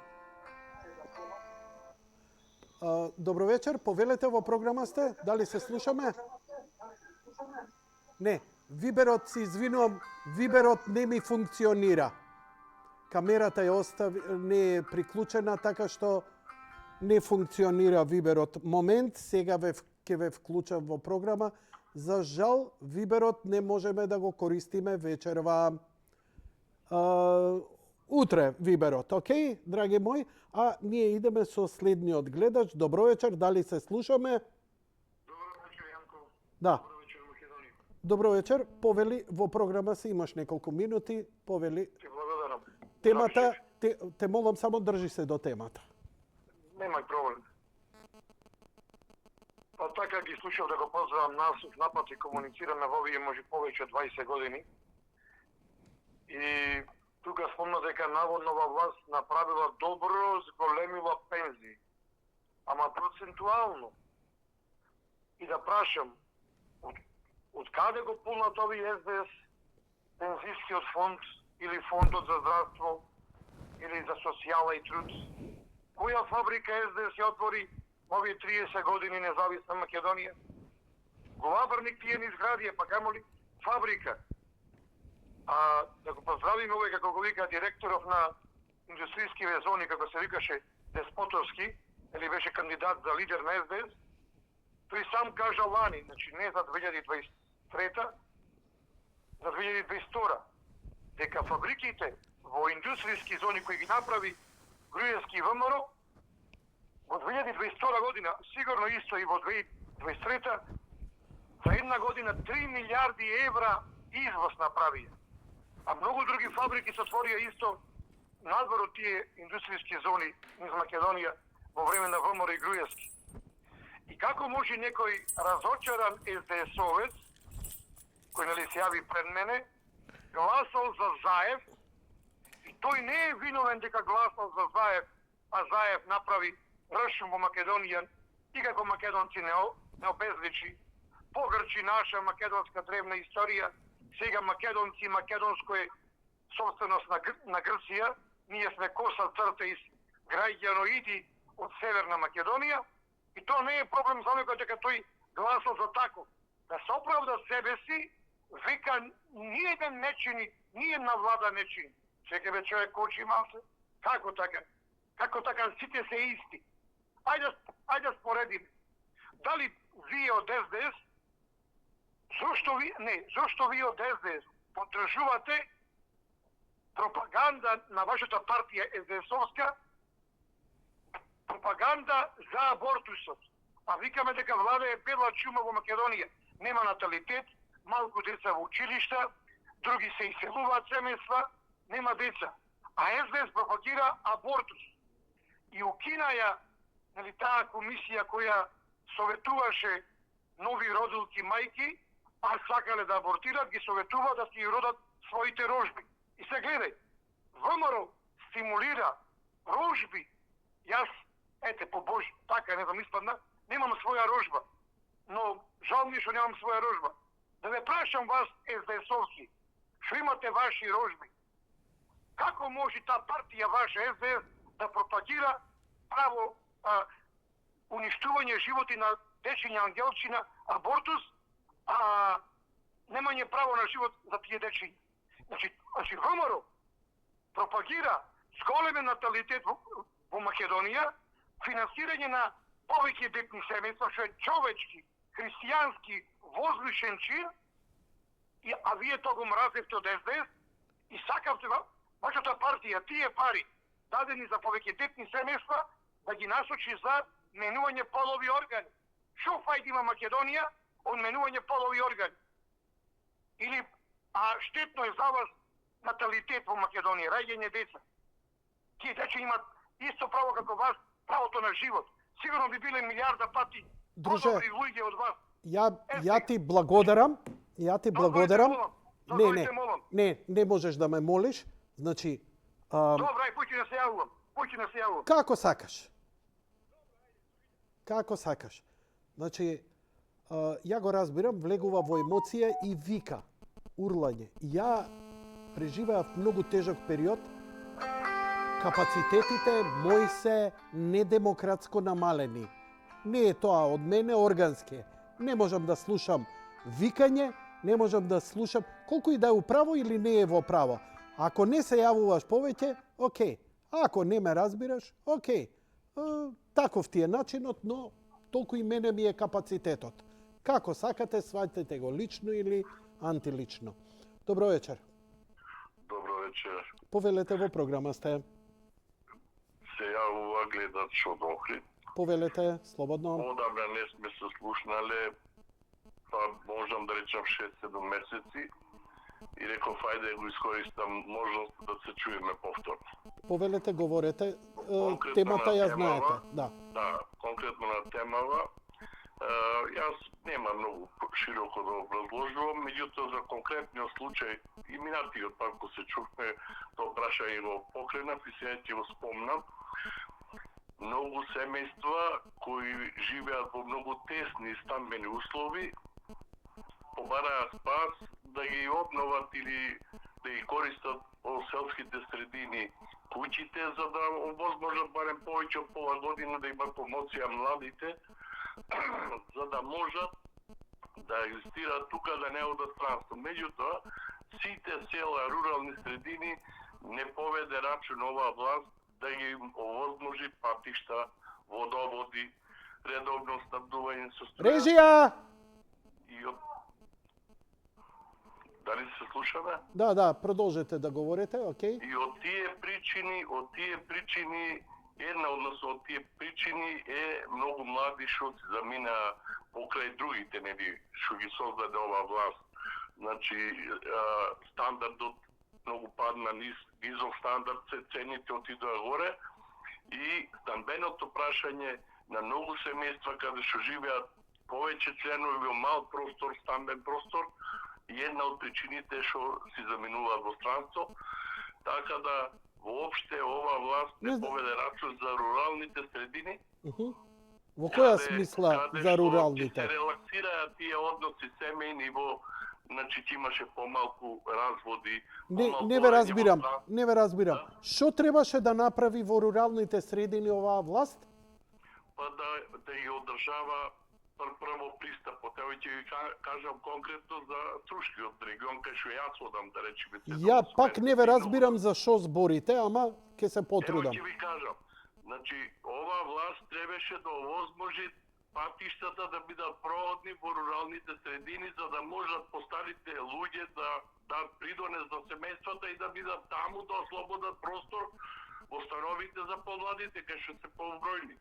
Добро вечер, повелете во програма сте, дали се слушаме? Не, Виберот, се извинувам, Виберот не ми функционира. Камерата не е приклучена, така што не функционира Виберот. Момент, сега ќе ве вклучам во програма. За жал, Виберот не можеме да го користиме вечерва. Утре Виберот, окей, драги мои? А ние идеме со следниот гледач. Добро вечер, дали се слушаме? Добро вечер, Јанко. Да. Добро вечер, Македонија. Добро вечер, повели во програма си, имаш неколку минути, повели. Ти благодарам. Темата, те молам само држи се до темата. Немај проблем. Па така ги слушав да го поздравам нас, напад и комуницираме во овие може повеќе 20 години. И тука спомна дека наводно ова власт направила добро, зголемила пензии. Ама процентуално. И да прашам, од каде го пулнат овие СДС, пензискиот фонд или фондот за здравство или за социјала и труд? Која фабрика СДС ја отвори овие 30 години независна Македонија? Главарник тие не изградија, па камоли фабрика. А да го поздравим овој, како го вика директоров на индустријскиве зони, како се викаше Деспотовски, или беше кандидат за лидер на СДС, тој сам кажа лани, значи не за 2023, за 2022, дека фабриките во индустријски зони кои ги направи Груевски и ВМРО, во 2022 година, сигурно исто и во 2023, за една година 3 милиарди евра извоз направија. А многу други фабрики се отворија исто надвор од тие индустријски зони низ Македонија во време на ВМРО и Груевски. И како може некој разочаран СДС-овец, кој нали се јави пред мене, гласал за Заев и тој не е виновен дека гласал за Заев, а Заев направи ршум во Македонија и како македонци не обезличи, погрчи наша македонска древна историја, сега македонци, македонско е собственост на Грција, ние сме коса црта из граѓаноиди од Северна Македонија и тоа не е проблем за некој дека тој гласал за тако. Да се оправда себе си, вика ниеден не чини, ниедна влада не чини. Чекай бе човек кочи малце, како така? Како така сите се исти? Ајде споредиме. Дали вие од СДС, зошто вие од СДС поддржувате пропаганда на вашата партија СДСовска, пропаганда за абортусот. А викаме дека влада е бела чума во Македонија. Нема наталитет, малку деца во училишта, други се иселуваат семејства, нема деца. А СДС пропагира абортус. И укина ја, нели, таа комисија која советуваше нови родилки мајки, а сакале да абортират, ги советува да си родат своите рожби. И се гледај, ВМРО стимулира рожби. Јас, по Божи, така, не знам, испадна, немам своја рожба. Но жал ми што немам своја рожба. Да ве прашам вас, СДСовски, што имате ваши рожби? Како може таа партија ваша СДС да пропагира право уништување животи на дечиња ангелчина, абортус, а немање право на живот за тие дечиња? Значи ВМРО пропагира зголемен наталитет во Македонија, финансирање на повеќе детни семејства, што е човечки, христијански, возвишен чин, а вие тоа го мразевте од СДС и сакавте вашата партија тие пари дадени за повеќе детни семејства да ги насочи за менување полови органи. Што фајда има Македонија од менување полови органи? Или, штетно е за вас наталитет во Македонија, раѓање деца. Тие деча имат исто право како вас, правото на живот. Сигурно би биле милиарда пати подобри луѓе од вас. Ја ти благодарам. Не можеш да ме молиш. Значи, добра, поќе да се јавувам. Како сакаш. Значи, ја го разбирам, влегува во емоција и вика, урлање. Ја преживеав многу тежок период. Капацитетите мои се недемократско намалени. Не е тоа од мене органски. Не можам да слушам викање, не можам да слушам колку и да е управо или не е во право. Ако не се јавуваш повеќе, окей. Ако не ме разбираш, окей. Таков ти е начинот, но толку и мене ми е капацитетот. Како сакате, сваќате го лично или антилично. Добро вечер. Добро вечер. Повелете, во програма сте. Се јавува гледач од Охрид. Повелете, слободно. Одамна не сме се слушнале, па можам да речам 6-7 месеци и реков ајде го искористам можност да се чуеме повторно. Повелете, говорете, темата ја знаете. Да, конкретно на темава. Јас нема многу широко да образложувам, меѓутоа за конкретниот случај и минатиот пат кога се чувме, тоа прашање го покренав и сега ќе го спомнам. Многу семејства кои живеат во многу тесни стамбени услови побараат спас да ги обноват или да ги користат во селските средини куќите за да овозможат барем повеќе од пола година да имат промоција младите за да можат да екзистираат тука да не одат странство. Меѓутоа, сите села, рурални средини не поведе рачун оваа власт да ги овозможи патишта, водоводи, редовно снабдување со струја. Режија! Дали се слушаме? Да, продолжете да говорите, окей. И од тие причини, една од тие причини е многу млади што се замина покрај другите, нели, што ги создаде оваа власт. Значи, стандардот многу падна, низок стандард, цените отидоа горе и стамбеното прашање на многу семејства каде што живеат повеќе членови во мал простор, стамбен простор, една од причините што си заминуваат во странство, така да воопште ова власт не Не знам. поведе рачун за руралните средини. Во која каде- смисла каде за што руралните? Се релаксираат тие односи семејни во, значи ќе имаше помалку разводи, помалку Не ве лење во разбирам, странство. не ве разбирам. Што требаше да направи во руралните средини оваа власт? Па да ги одржава прво пристапот. Ево ќе ви кажам конкретно за Струшкиот регион, кај што јас одам, да речеме. Ја пак не ве разбирам за што зборите, ама ќе се Ево потрудам. ќе ви кажам. Значи, ова власт требаше да овозможи патиштата да бидат проводни во руралните средини, за да можат постарите луѓе да дадат придонес за семејствата и да бидат таму, да ослободат простор во становите за помладите, кај што се побројни.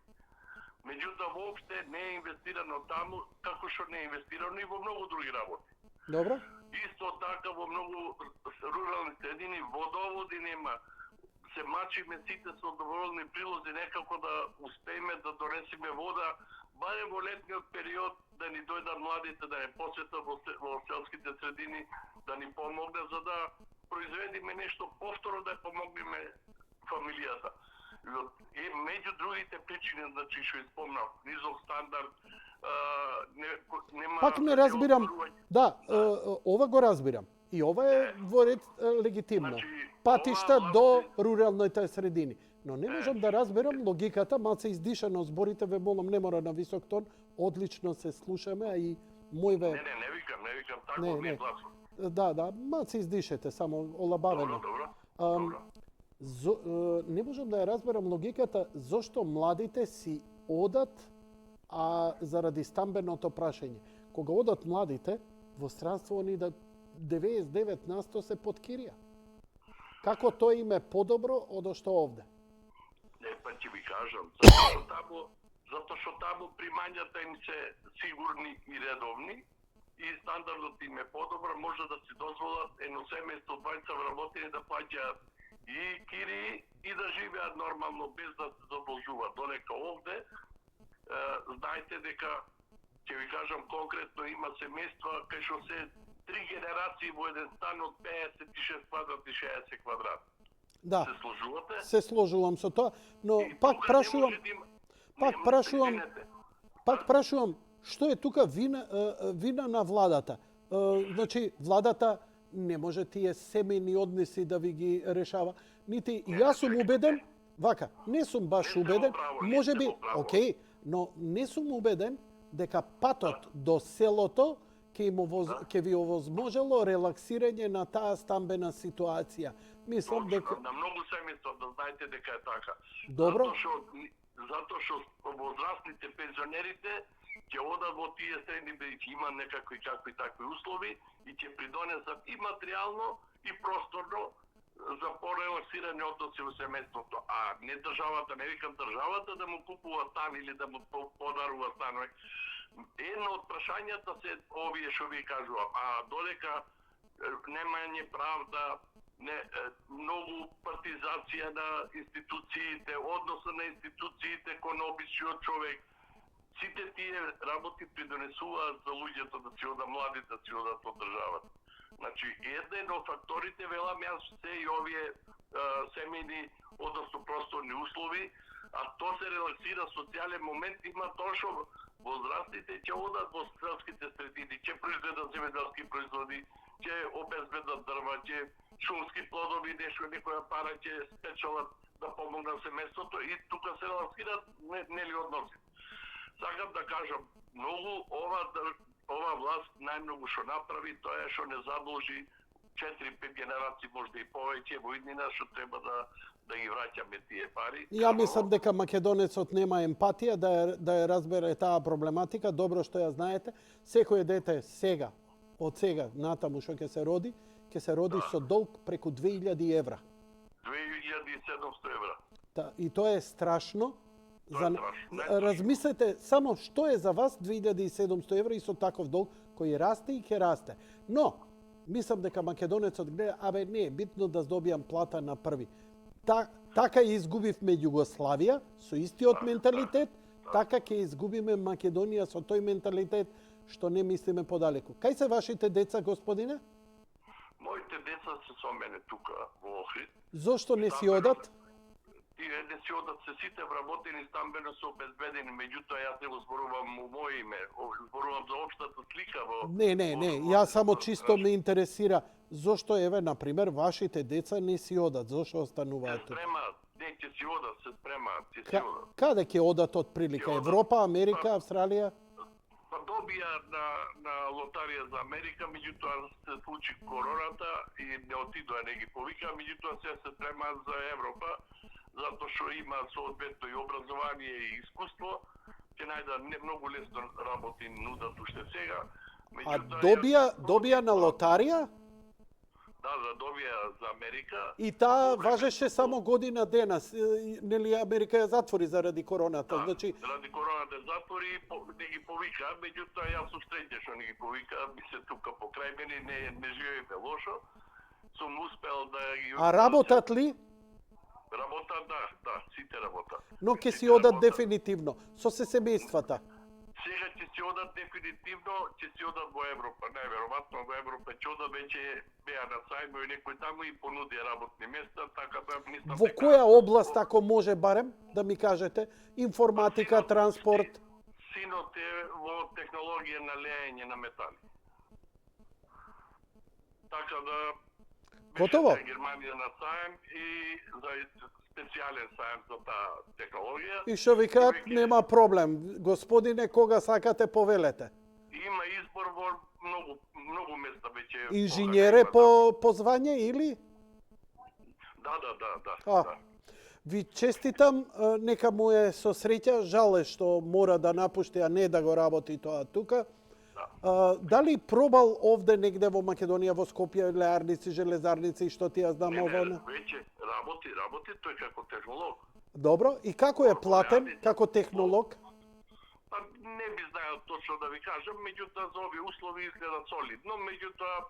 Меѓутоа, воопште не е инвестирано таму, како што не е инвестирано и во многу други работи. Добро? Исто така во многу рурални средини водоводи нема. Се мачиме сите со доброволни прилози некако да успееме да донесеме вода, барем во летниот период да ни дојдат младите да не посетат во селските средини, да ни помогне за да произведиме нешто повторно да ја помогнеме фамилијата. И меѓу другите причини, значи што испомнав, низок стандард, нема... Пак не разбирам. Да, ова го разбирам. И ова е во ред легитимно. Значи, Патишта ова до власт руралните средини. Но не можам да разберам логиката, малце издишано зборите, ве молам, не мора на висок тон, одлично се слушаме, а и мојве... Не викам, тако Не, ми не. е гласно. Да, малце издишете, само олабавено. Добро. Не можам да ја разберам логиката зошто младите си одат заради стамбеното прашање. Кога одат младите, во странство они да 99% се под кирија. Како тоа им е подобро од што овде? Не, па ќе ви кажам, затоа што таму примањата им се сигурни и редовни и стандардот им е подобар, може да си дозволат едно семејство, двајца вработени да плаќаат и кири и да живеат нормално без да се задолжуваат. Додека овде знаете дека ќе ви кажам конкретно има семејства кај што се 3 генерации во еден стан од 56 квадрат и 60 квадрат. Да, Се сложувате? се сложувам со тоа, но И пак тука не прашувам, може да има- пак нема- прашувам, извинете. пак прашувам, што е тука вина на владата? Значи, владата не може тие семејни односи да ви ги решава. Нити јас сум убеден, вака, не сум баш Не сте во убеден, право, не може сте би, во право. окей, но не сум убеден дека патот до селото ќе ви овозможело релаксирање на таа стамбена ситуација. Мислам дека На многу семејства да знаете дека е така. Добро. Затоа што возрастните пензионерите ќе одат во тие средни бидејќи има некакви такви услови и ќе придонесат и материјално и просторно за порелаксирани односи во семејството. А не државата, не викам државата да му купува стан или да му подарува станови. Едно од прашањата се овие што ви кажувам, а додека немање правда, многу партизација на институциите, односа на институциите кон обичниот човек, сите тие работи придонесуваат за луѓето да си одат младите да си одат од државата. Значи, еден од факторите, велам јас, се и овие семејни, односно просторни услови, а то се релаксира социјален момент, има тоа што возрастните ќе одат во селските средини, ќе произведат земјоделски производи, ќе обезбедат дрва, ќе шумски плодови, нешто, некоја пара ќе спечелат да помогнат семејството и тука се релаксират нели односи. Сакам да кажам, многу ова власт најмногу што направи, тоа е што не задолжи 4-5 генерации, можда и повеќе во иднина, што треба да ги враќаме тие пари. Ја мислам дека македонецот нема емпатија да ја разбере таа проблематика. Добро што ја знаете. Секој дете сега, од сега натаму што ќе се роди со долг преку 2000 евра. 2700 евра. И тоа е страшно. Тоа е страшно. Размислете само што е за вас 2700 евра и со таков долг кој расте и ќе расте. Но, мислам дека македонецот гледа, не, битно да добијам плата на први. Така ја изгубивме Југославија со истиот менталитет, така ќе изгубиме Македонија со тој менталитет што не мислиме подалеку. Кај се вашите деца, господине? Моите деца се со мене тука во Охрид. Зошто не си одат? Тие не си одат, се сите вработени стамбено се обезбедени, меѓутоа јас не го зборувам у моје име, зборувам за општата слика во... Не, јас само чисто ме интересира зошто, еве, например, вашите деца не си одат, зошто остануваат Се тука? спремаат, не ќе си одат, се спремаат, ќе си одат. Каде ќе одат од прилика? Ќе одат. Европа, Америка, Австралија? Па добија на лотарија за Америка, меѓутоа се случи короната и не отидоа, не ги повика, меѓутоа се спремаат за Европа, затоа што има соодветно и образование и искуство, ќе најдат не многу лесно работи нудат уште сега. А добија на лотарија? Да, добија за Америка. И таа важеше само година дена, нели Америка ја затвори заради короната, значи Ради короната затвори, не ги повика, меѓутоа јас сум среќен што не ги повика, ми се тука покрај мене, не живееме лошо. Сум успел да ги... а работат ли? Работат, да, сите работат. Но ќе си Сите одат работат. дефинитивно со семејствата. Сега ќе си одат дефинитивно, ќе си одат во Европа, најверојатно во Европа ќе одат, веќе беа на сајм и некој таму и понуди работни места, така да мислам Во која област, ако може барем, да ми кажете? Информатика, транспорт? Синот е во технологија на леење на метали. Така да Готово? беше Германија на сајм и за специјален сајм за таа технологија. И што викаат, Веќе нема проблем. Господине, кога сакате, повелете. Има избор во многу места веќе. Инженере по звање или? Да. А, ви честитам, нека му е со среќа, жал е што мора да напушти, а не да го работи тоа тука. Дали пробал овде негде во Македонија, во Скопје, леарници, железарници, што ти ја знам ово? Веќе работи тој како технолог. Добро, и како е платен, како технолог? Па не би знаел точно да ви кажам, меѓутоа за овие услови изгледа солидно, меѓутоа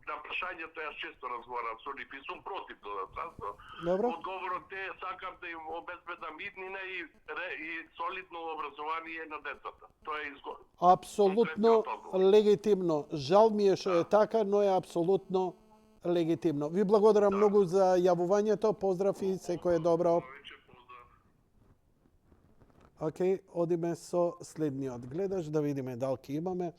на прашањето јас често разговарам со нив и сум против додатно. Добро. Одговорот е сакам да им обезбедам иднина и солидно образование на децата. Тоа е Апсолутно легитимно. Жал ми е што е така, но е апсолутно легитимно. Ви благодарам многу за јавувањето. Поздрав и секое добро. Океј, одиме со следниот гледач, да видиме дали ќе имаме.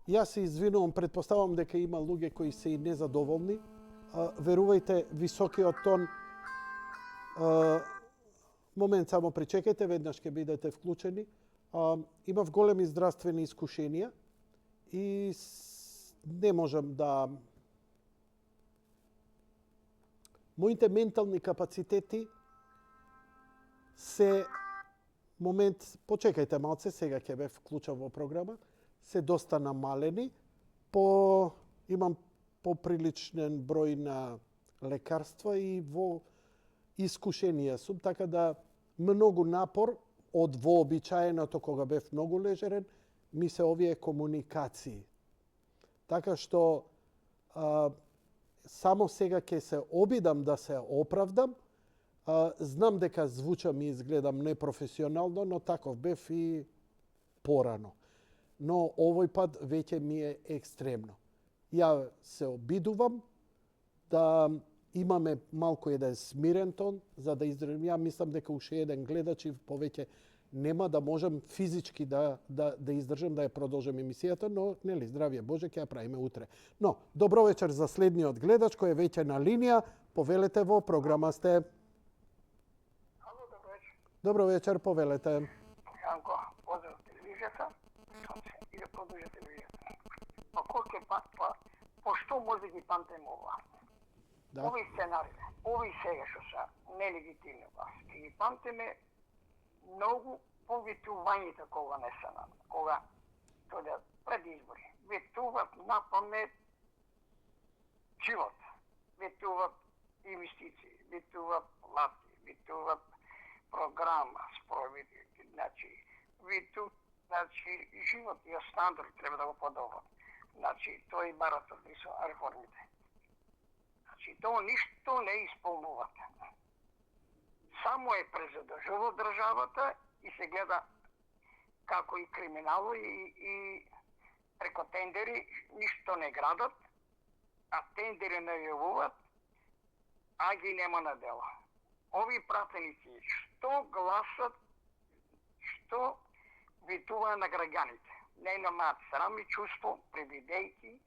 Јас се извинувам, предпоставам дека има луѓе кои се и незадоволни. Верувајте, високиот тон... Момент, само причекайте, веднаш ќе бидете вклучени. Имав големи здравствени искушенија и не можам да... Моите ментални капацитети се... Момент, почекајте малце, сега ќе бе вклучам во програма, се доста намалени. Имам поприличен број на лекарства и во искушенија сум, така да многу напор од вообичаеното кога бев многу лежерен, ми се овие комуникации. Така што само сега ќе се обидам да се оправдам. Знам дека звучам и изгледам непрофесионално, но таков бев и порано. Но овој пат веќе ми е екстремно. Ја се обидувам да имаме малку еден смирен тон, за да издржам. Ја мислам дека уште еден гледач и повеќе нема да можам физички да издржам, да ја продолжам емисијата, но, нели, здравје Боже, ќе ја правиме утре. Но, добро вечер за следниот гледач, кој е веќе на линија. Повелете во програма сте. Добро вечер, повелете. Јанко, поздрав телевизијата, и да продолжи телевизијата. По што може ги памтим ова? Да. Ови сценари, ови сега што се нелегитимни власти, ги памтиме многу по ветувањето кога не се на, кога тоа пред избори. Ветуват на памет живот, ветуват инвестиции, ветуват плати, ветуват програма, спроведи, животниот стандард треба да го подобрат. Тоа и барат од реформите. Тоа ништо не исполнуват. Само е презадржува државата и се гледа како и криминало и преко тендери ништо не градат, а тендери најавуваат, а ги нема на дело. Ови пратеници што гласат, што витува на граѓаните. Не намаат срам и чувство, предвидејќи,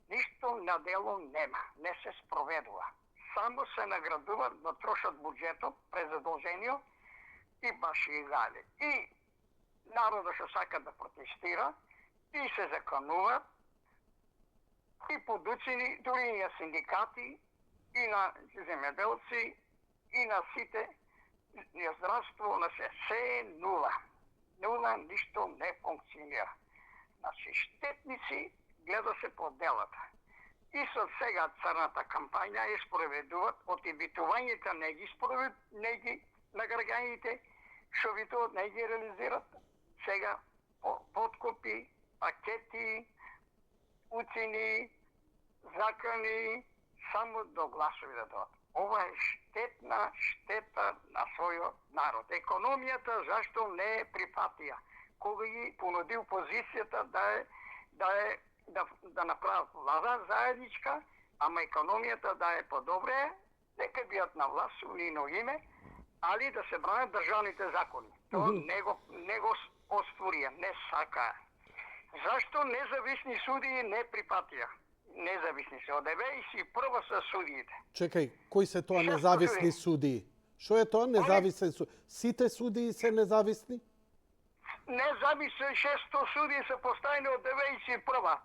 ништо на дело нема, не се спроведува. Само се наградуваат, но трошат буџетот през задолжение и баш и гале. И народа што сака да протестира, и се закануваат, и подуцени, дури и на синдикати, и на земјоделци, и на сите, на здравство, на се е нула. Нула, ништо не функционира. Значи, штетници гледа се по делата. И со сега црната кампања ја спроведуваат, од битувањето не ги на граѓаните, што битуваат не ги реализират. Сега подкупи, пакети, уцени, закани, само до гласови да дадат. Ова е штета на својот народ. Економијата зашто не е прифатија? Кога ги понуди опозицијата да направат влада заедничка, ама економијата да е подобре, нека бијат на власт у нино име, али да се бранат државните закони. То не го остварија, не сакаа. Зашто независни судии не прифатија? Независни се. Од 91 се судиите. Чекај, кои се тоа независни судии? Што е тоа независен суд? Сите судии се независни? Независни 600 судии се поставени од 91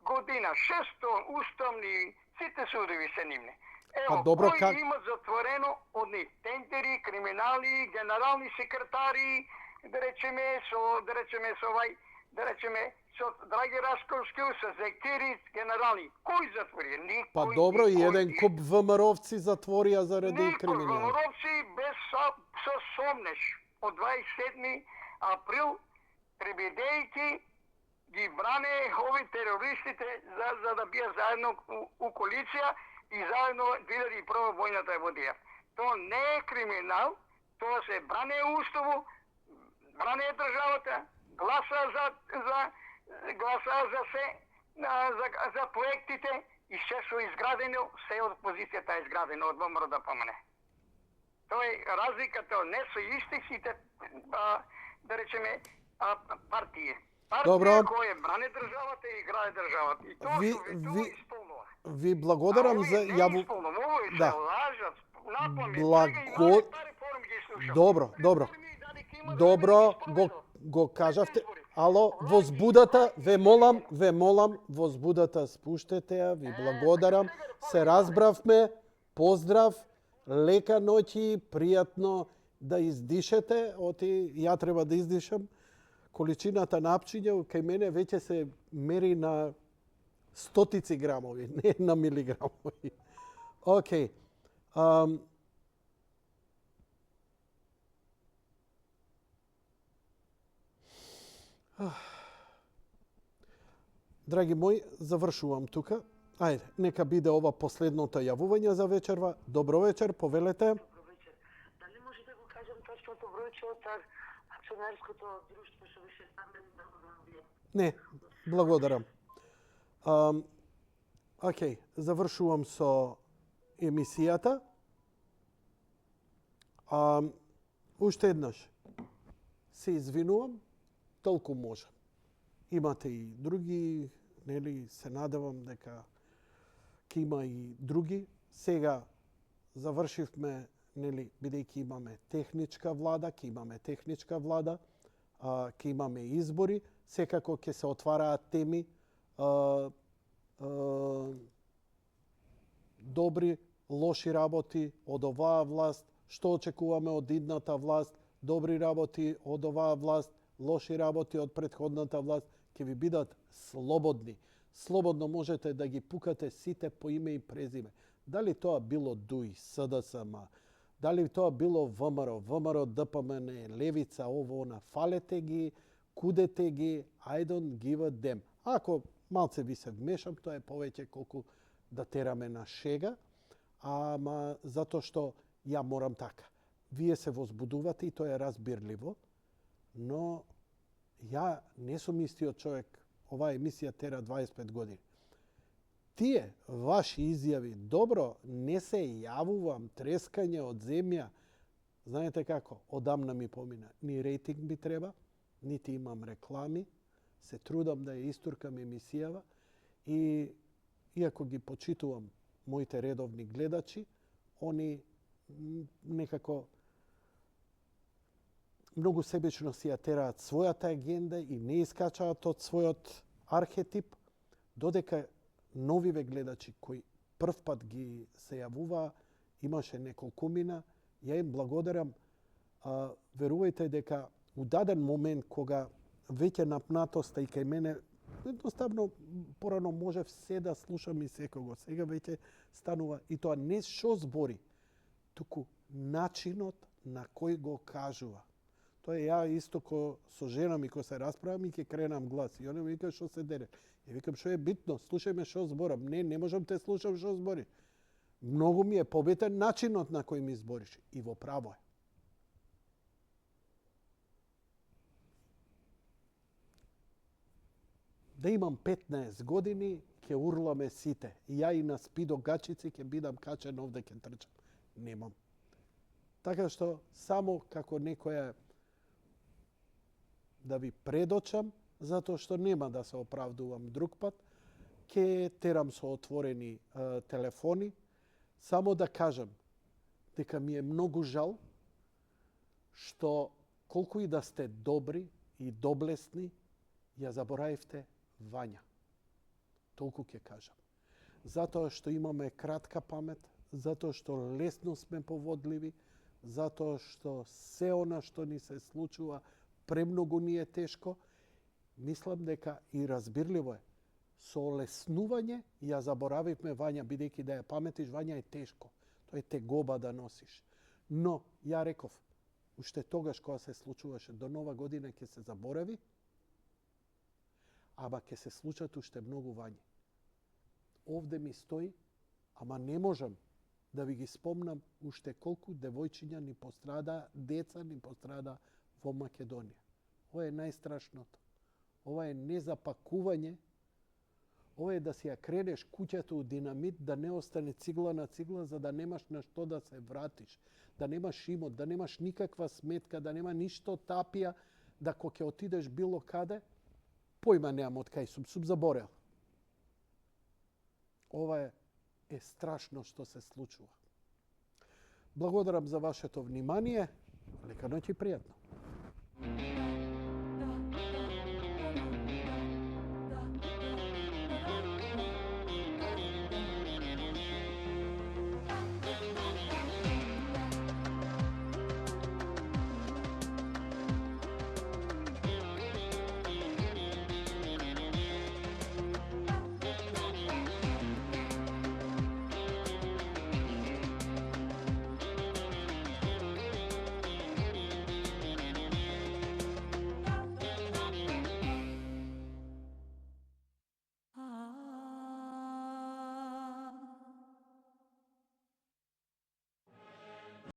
година. 600 уставни, сите судови се нивни. Ево, добро, кои имат затворено од нив? Тендери, криминали, генерални секретари, да речеме со Драги Расковски, со зектири, генерални. Кој затвори? Никој. Па добро, и еден куп ВМРО-вци затворија заради криминал. ВМРО-вци без со сомнеш. Од 27 април, пребедејќи ги бране ови терористите за да бијат заедно у коалиција и заедно 2001 војната ја водија. Тоа не е криминал, тоа се бране уставу, бране државата, гласа за проектите и се што изградено, се од опозицијата е изградено, од ВМРО да помене. Тоа е разликата, не се исти сите, да речеме, партии. Партија која бране државата и играе државата. И тоа што ви исполнува. Ви благодарам за јаву... Да. Добро, го кажавте. Ало, возбудата, ве молам, возбудата спуштете ја, ви благодарам. Се разбравме, поздрав, лека ноќи, пријатно да издишете. Оти, ја треба да издишам. Количината напчиња кај мене веќе се мери на стотици грамови, не на милиграмови. Океј. Драги мои, завршувам тука. Ајде, нека биде ова последното јавување за вечерва. Добро вечер, повелете. Добро вечер. Дали може да го кажам точното бројче од акционерското друштво што беше стамено на вие? Не, благодарам. Океј, завршувам со емисијата. Уште еднаш се извинувам, толку можам. Имате и други, нели, се надевам дека ќе има и други. Сега завршивме, нели, бидејќи имаме техничка влада, ќе имаме избори, секако ќе се отвараат теми добри, лоши работи од оваа власт, што очекуваме од идната власт, добри работи од оваа власт, лоши работи од претходната власт, ќе ви бидат слободни. Слободно можете да ги пукате сите по име и презиме. Дали тоа било ДУИ, СДСМ, дали тоа било ВМРО, ДПМН, Левица, ово, она, фалете ги, кудете ги, I don't give a damn. Ако малце ви се вмешам, тоа е повеќе колку да тераме на шега, затоа што ја морам така. Вие се возбудувате и тоа е разбирливо. Но ја не сум истиот човек. Оваа емисија тера 25 години. Тие ваши изјави, добро, не се јавувам, трескање од земја, знаете како, одамна ми помина. Ни рейтинг ми треба, нити имам реклами, се трудам да ја истуркам емисијава и иако ги почитувам моите редовни гледачи, они некако многу себично си ја тераат својата агенда и не искачаат од својот архетип, додека новиве гледачи кои прв пат ги се јавуваа, имаше неколкумина, ја им благодарам. Верувајте дека у даден момент кога веќе напнатоста и кај мене, едноставно порано можев се да слушам и секого. Сега веќе станува и тоа не што збори, туку начинот на кој го кажува. Тоа е ја исто ко со жена ми, ко се расправам и ќе кренам глас. И она ми вика што се дере. Ја викам што е битно, слушај ме што зборам. Не можам те слушам што збори. Многу ми е побитен начинот на кој ми збориш. И во право е. Да имам 15 години, ќе урламе сите. И ја и на спидо гачици ќе бидам качен овде ќе трчам. Немам. Така што само како некоја да ви предочам, затоа што нема да се оправдувам друг пат, ќе терам со отворени телефони, само да кажам дека ми е многу жал што колку и да сте добри и доблесни, ја заборавивте Вања. Толку ќе кажам. Затоа што имаме кратка памет, затоа што лесно сме поводливи, затоа што се она што ни се случува премногу ни е тешко, мислам дека и разбирливо е. Со олеснување ја заборавивме Вања, бидејќи да ја паметиш Вања е тешко. Тоа е тегоба да носиш. Но, ја реков, уште тогаш кога се случуваше до Нова година ќе се заборави, ама ќе се случат уште многу Вањи. Овде ми стои, ама не можам да ви ги спомнам уште колку девојчиња ни пострада, деца ни пострада во Македонија. Ова е најстрашното. Ова е незапакување. Ова е да си ја кренеш куќата у динамит, да не остане цигла на цигла, за да немаш на што да се вратиш. Да немаш имот, да немаш никаква сметка, да нема ништо тапија, да кога ќе отидеш било каде, појма немам од кај сум заборел. Ова е страшно што се случува. Благодарам за вашето внимание. Лека ноќ и пријатно.